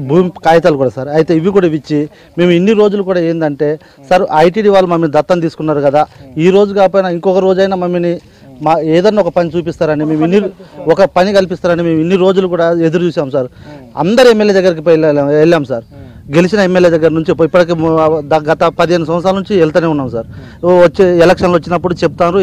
భూమి కాగితాలు కూడా సార్. అయితే ఇవి కూడా ఇచ్చి మేము ఇన్ని రోజులు కూడా ఏంటంటే సార్ ఐటీడీ వాళ్ళు మమ్మల్ని దత్తం తీసుకున్నారు కదా, ఈ రోజు కాకపోయినా ఇంకొక రోజైనా మమ్మల్ని ఏదన్నా ఒక పని చూపిస్తారని మేము ఒక పని కల్పిస్తారని మేము ఇన్ని రోజులు కూడా ఎదురు చూసాం సార్. అందరు ఎమ్మెల్యే దగ్గరికి వెళ్ళాం సార్. గెలిచిన ఎమ్మెల్యే దగ్గర నుంచి ఇప్పటికి గత 15 సంవత్సరాల నుంచి వెళ్తూనే ఉన్నాం సార్. వచ్చే ఎలక్షన్లు వచ్చినప్పుడు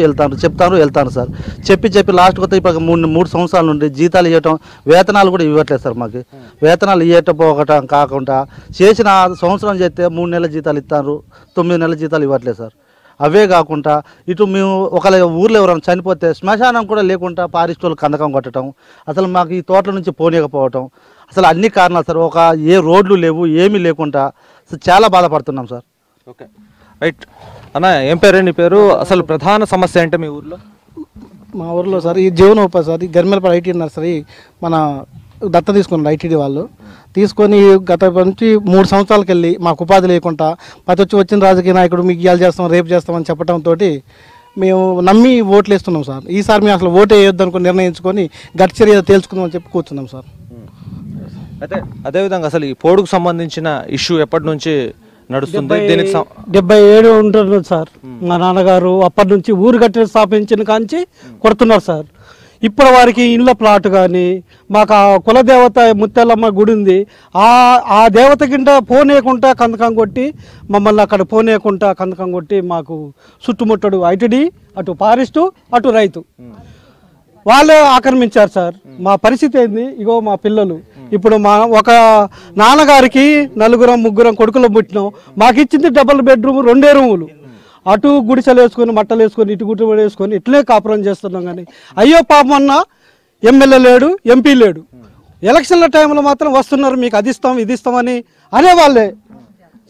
వెళ్తాను సార్. చెప్పి లాస్ట్ కొత్త ఇప్పుడు 3 సంవత్సరాల నుండి జీతాలు ఇవ్వటం, వేతనాలు కూడా ఇవ్వట్లేదు సార్. మాకు వేతనాలు ఇవ్వకపోవటం కాకుండా చేసిన సంవత్సరం చేస్తే 3 నెలల జీతాలు ఇస్తారు, 9 నెలల జీతాలు ఇవ్వట్లేదు సార్. అవే కాకుండా ఇటు మేము ఒకళ్ళ ఊర్లో ఎవరైనా చనిపోతే శ్మశానం కూడా లేకుండా పారిస్టోళ్ళు కందకం కొట్టడం, అసలు మాకు ఈ తోటల నుంచి పోనీయకపోవటం, అసలు అన్ని కారణాలు సార్. ఒక ఏ రోడ్లు లేవు, ఏమీ లేకుండా చాలా బాధపడుతున్నాం సార్. ఓకే రైట్ అన్న, ఏం పేరు నీ పేరు? అసలు ప్రధాన సమస్య ఏంటి మీ ఊర్లో? మా ఊర్లో సార్ ఈ జీవనోపాధి సార్, ఈ గరిమెలపాడు ఐటీ నర్సరీ మన దత్త తీసుకున్నారు ఐటీడీ వాళ్ళు. తీసుకొని గత నుంచి 3 సంవత్సరాలకు వెళ్ళి మాకు ఉపాధి లేకుండా వచ్చిన రాజకీయ నాయకుడు మీకు ఇవాళ చేస్తాం రేపు చేస్తామని చెప్పడంతో మేము నమ్మి ఓట్లు వేస్తున్నాం సార్. ఈసారి మేము అసలు ఓటు వేయొద్దు అనుకుని నిర్ణయించుకొని గట్టి చర్య తేల్చుకుందామని చెప్పి కూర్చున్నాం సార్. అయితే అదేవిధంగా అసలు ఈ పోడుకు సంబంధించిన ఇష్యూ ఎప్పటి నుంచి నడుస్తుంది? 77 ఉంటుంది సార్. మా నాన్నగారు అప్పటి నుంచి ఊరు కట్టిన స్థాపించిన కాంచి కొడుతున్నారు సార్. ఇప్పటి వారికి ఇళ్ళ ప్లాట్ కానీ మాకు ఆ కులదేవత ముత్యాలమ్మ గుడి ఉంది, ఆ దేవత కింద పోనేయకుండా కందకం కొట్టి మమ్మల్ని అక్కడ పోనేయకుండా కందకం కొట్టి మాకు చుట్టుముట్టడు ఐటీడీ, అటు ఫారెస్టు, అటు రైతు వాళ్ళే ఆక్రమించారు సార్. మా పరిస్థితి ఏంది? ఇగో మా పిల్లలు ఇప్పుడు ఒక నాన్నగారికి 4 కొడుకులు పుట్టినాం, మాకు ఇచ్చింది డబుల్ బెడ్రూమ్ 2 రూములు, అటు గుడిసెలు వేసుకొని మట్టలు వేసుకొని ఇటు గుడి వేసుకొని ఇట్లే కాపురం చేస్తున్నాం. కానీ అయ్యో పాపం అన్న ఎమ్మెల్యే లేడు, ఎంపీ లేడు. ఎలక్షన్ల టైంలో మాత్రం వస్తున్నారు, మీకు అది ఇస్తాం ఇది ఇస్తామని అనేవాళ్ళే,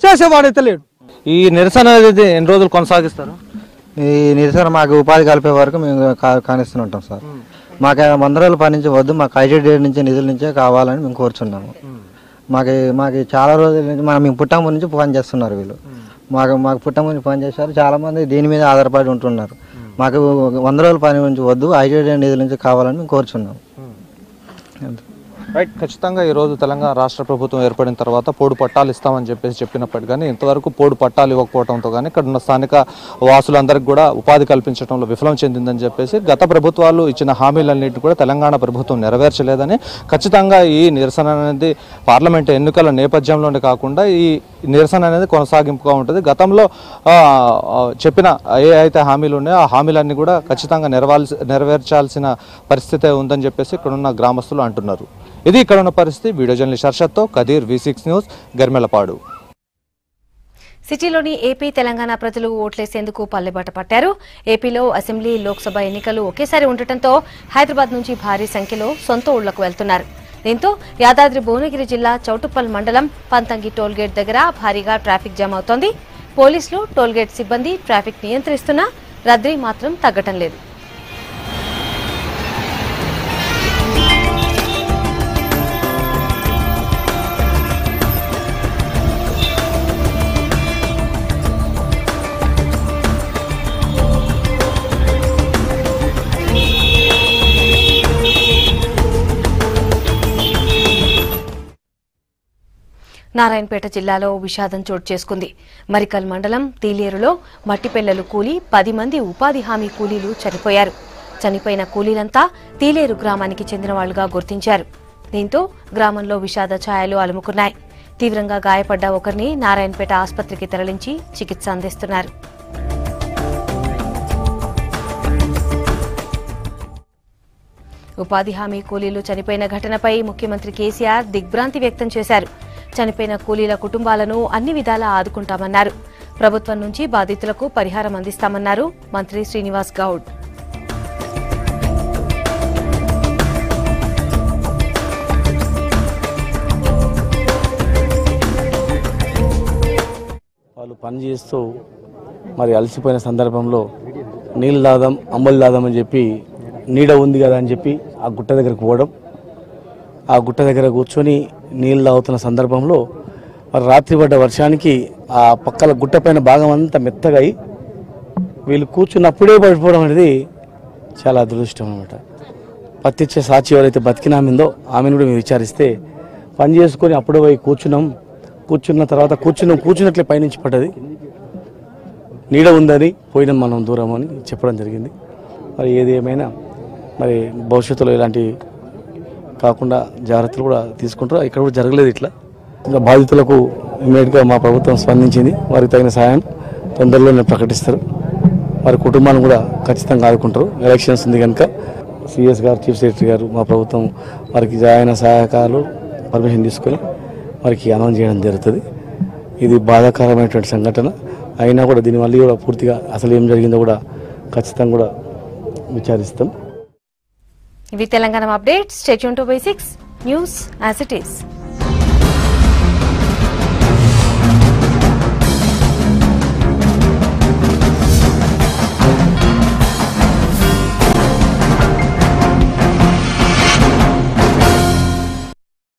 చేసేవాడైతే లేడు. ఈ నిరసన అనేది ఎన్ని రోజులు కొనసాగిస్తారు? ఈ నిరసన మాకు ఉపాధి కలిపే వరకు మేము కానిస్తూనే ఉంటాం సార్. మాకు 100 రోజులు పని నుంచి వద్దు, మాకు ఐటీడీ నుంచి నిధుల నుంచే కావాలని మేము కోరుచున్నాము. మాకు చాలా రోజుల నుంచి మేము పుట్టం నుంచి పని చేస్తున్నారు వీళ్ళు. మాకు పుట్టమని పని చేశారు, చాలామంది దీని మీద ఆధారపడి ఉంటున్నారు. మాకు 100 రోజుల పని నుంచి వద్దు, ఐటీడీ నిధుల నుంచి కావాలని మేము కోరుచున్నాం. రైట్, ఖచ్చితంగా ఈరోజు తెలంగాణ రాష్ట్ర ప్రభుత్వం ఏర్పడిన తర్వాత పోడు పట్టాలు ఇస్తామని చెప్పినప్పటికీ కానీ ఇంతవరకు పోడు పట్టాలు ఇవ్వకపోవడంతో కానీ ఇక్కడ ఉన్న స్థానిక వాసులందరికీ కూడా ఉపాధి కల్పించడంలో విఫలం చెందిందని చెప్పేసి గత ప్రభుత్వాలు ఇచ్చిన హామీలన్నింటినీ కూడా తెలంగాణ ప్రభుత్వం నెరవేర్చలేదని ఖచ్చితంగా ఈ నిరసన అనేది పార్లమెంటు ఎన్నికల నేపథ్యంలోనే కాకుండా ఈ నిరసన అనేది కొనసాగింపుగా ఉంటుంది. గతంలో చెప్పిన ఏ అయితే హామీలు ఉన్నాయో ఆ హామీలన్నీ కూడా ఖచ్చితంగా నెరవేర్చాల్సిన పరిస్థితే ఉందని చెప్పేసి ఇక్కడున్న గ్రామస్తులు అంటున్నారు. ఇది ఇక్కడ ఉన్న పరిస్థితి. వీడియో జర్నలిస్ట్ హర్షత్తో కదీర్, V6 న్యూస్, గరిమెలపాడు. సిటీలోని ఏపీ తెలంగాణ ప్రజలు ఓట్లేసేందుకు పల్లెబాట పట్టారు. ఏపీలో అసెంబ్లీ, లోక్సభ ఎన్నికలు ఒకేసారి ఉండటంతో హైదరాబాద్ నుంచి భారీ సంఖ్యలో సొంత ఊళ్లకు వెళ్తున్నారు. దీంతో యాదాద్రి భువనగిరి జిల్లా చౌటుప్పల్ మండలం పంతంగి టోల్గేట్ దగ్గర భారీగా ట్రాఫిక్ జామ్ అవుతోంది. పోలీసులు, టోల్గేట్ సిబ్బంది ట్రాఫిక్ నియంత్రిస్తున్నా రద్దీ మాత్రం తగ్గటం లేదు. నారాయణపేట జిల్లాలో విషాదం చోటు చేసుకుంది. మరికల్ మండలం తీలేరులో మట్టి పెళ్లలు కూలి 10 మంది ఉపాధి హామీ కూలీలు చనిపోయారు. చనిపోయిన కూలీలంతా తీలేరు గ్రామానికి చెందిన వాళ్లుగా గుర్తించారు. దీంతో గ్రామంలో విషాద ఛాయలు అలుముకున్నాయి. తీవ్రంగా గాయపడ్డ ఒకరిని నారాయణపేట ఆసుపత్రికి తరలించి చికిత్స అందిస్తున్నారు. ఉపాధి హామీ కూలీలు చనిపోయిన ఘటనపై ముఖ్యమంత్రి కేసీఆర్ దిగ్భ్రాంతి వ్యక్తం చేశారు. చనిపోయిన కూలీల కుటుంబాలను అన్ని విధాలా ఆదుకుంటామన్నారు. ప్రభుత్వం నుంచి బాధితులకు పరిహారం అందిస్తామన్నారు మంత్రి శ్రీనివాస్ గౌడ్. వాళ్ళు పని చేస్తూ మరి అలసిపోయిన సందర్భంలో నీళ్ళు దాదాం, అంబలు దాదామని చెప్పి నీడ ఉంది కదా అని చెప్పి ఆ గుట్ట దగ్గరికి పోవడం, ఆ గుట్ట దగ్గర కూర్చొని నీళ్ళు తాగుతున్న సందర్భంలో మరి రాత్రి పడ్డ వర్షానికి ఆ పక్కల గుట్ట పైన భాగం అంతా మెత్తగా అయి వీళ్ళు కూర్చున్నప్పుడే పడిపోవడం అనేది చాలా అదృష్టం అనమాట. ప్రత్యక్ష సాక్షి ఎవరైతే బతికినామిందో ఆమెను కూడా మేము విచారిస్తే పని చేసుకొని అప్పుడే పోయి కూర్చున్న తర్వాత కూర్చున్నట్లే పైనుంచి పడ్డది, నీడ ఉందని పోయినాం మనం దూరం అని చెప్పడం జరిగింది. మరి ఏది ఏమైనా మరి భవిష్యత్తులో ఇలాంటి కాకుండా జాగ్రత్తలు కూడా తీసుకుంటారు. ఇక్కడ కూడా జరగలేదు ఇట్లా. ఇంకా బాధితులకు ఇమ్మీడియట్గా మా ప్రభుత్వం స్పందించింది. వారికి తగిన సహాయం తొందరలోనే ప్రకటిస్తారు. వారి కుటుంబాన్ని కూడా ఖచ్చితంగా ఆదుకుంటారు. ఎలక్షన్స్ ఉంది కనుక సిఎస్ గారు, చీఫ్ సెక్రటరీ గారు, మా ప్రభుత్వం వారికి ఆయన సహాయకాలు పర్మిషన్ తీసుకొని వారికి అనౌన్స్ చేయడం జరుగుతుంది. ఇది బాధాకరమైనటువంటి సంఘటన అయినా కూడా దీని మళ్ళీ కూడా పూర్తిగా అసలు ఏం జరిగిందో కూడా ఖచ్చితంగా కూడా విచారిస్తాం. ఇవి Telangana updates. Stay tune to buy 6 news as it is.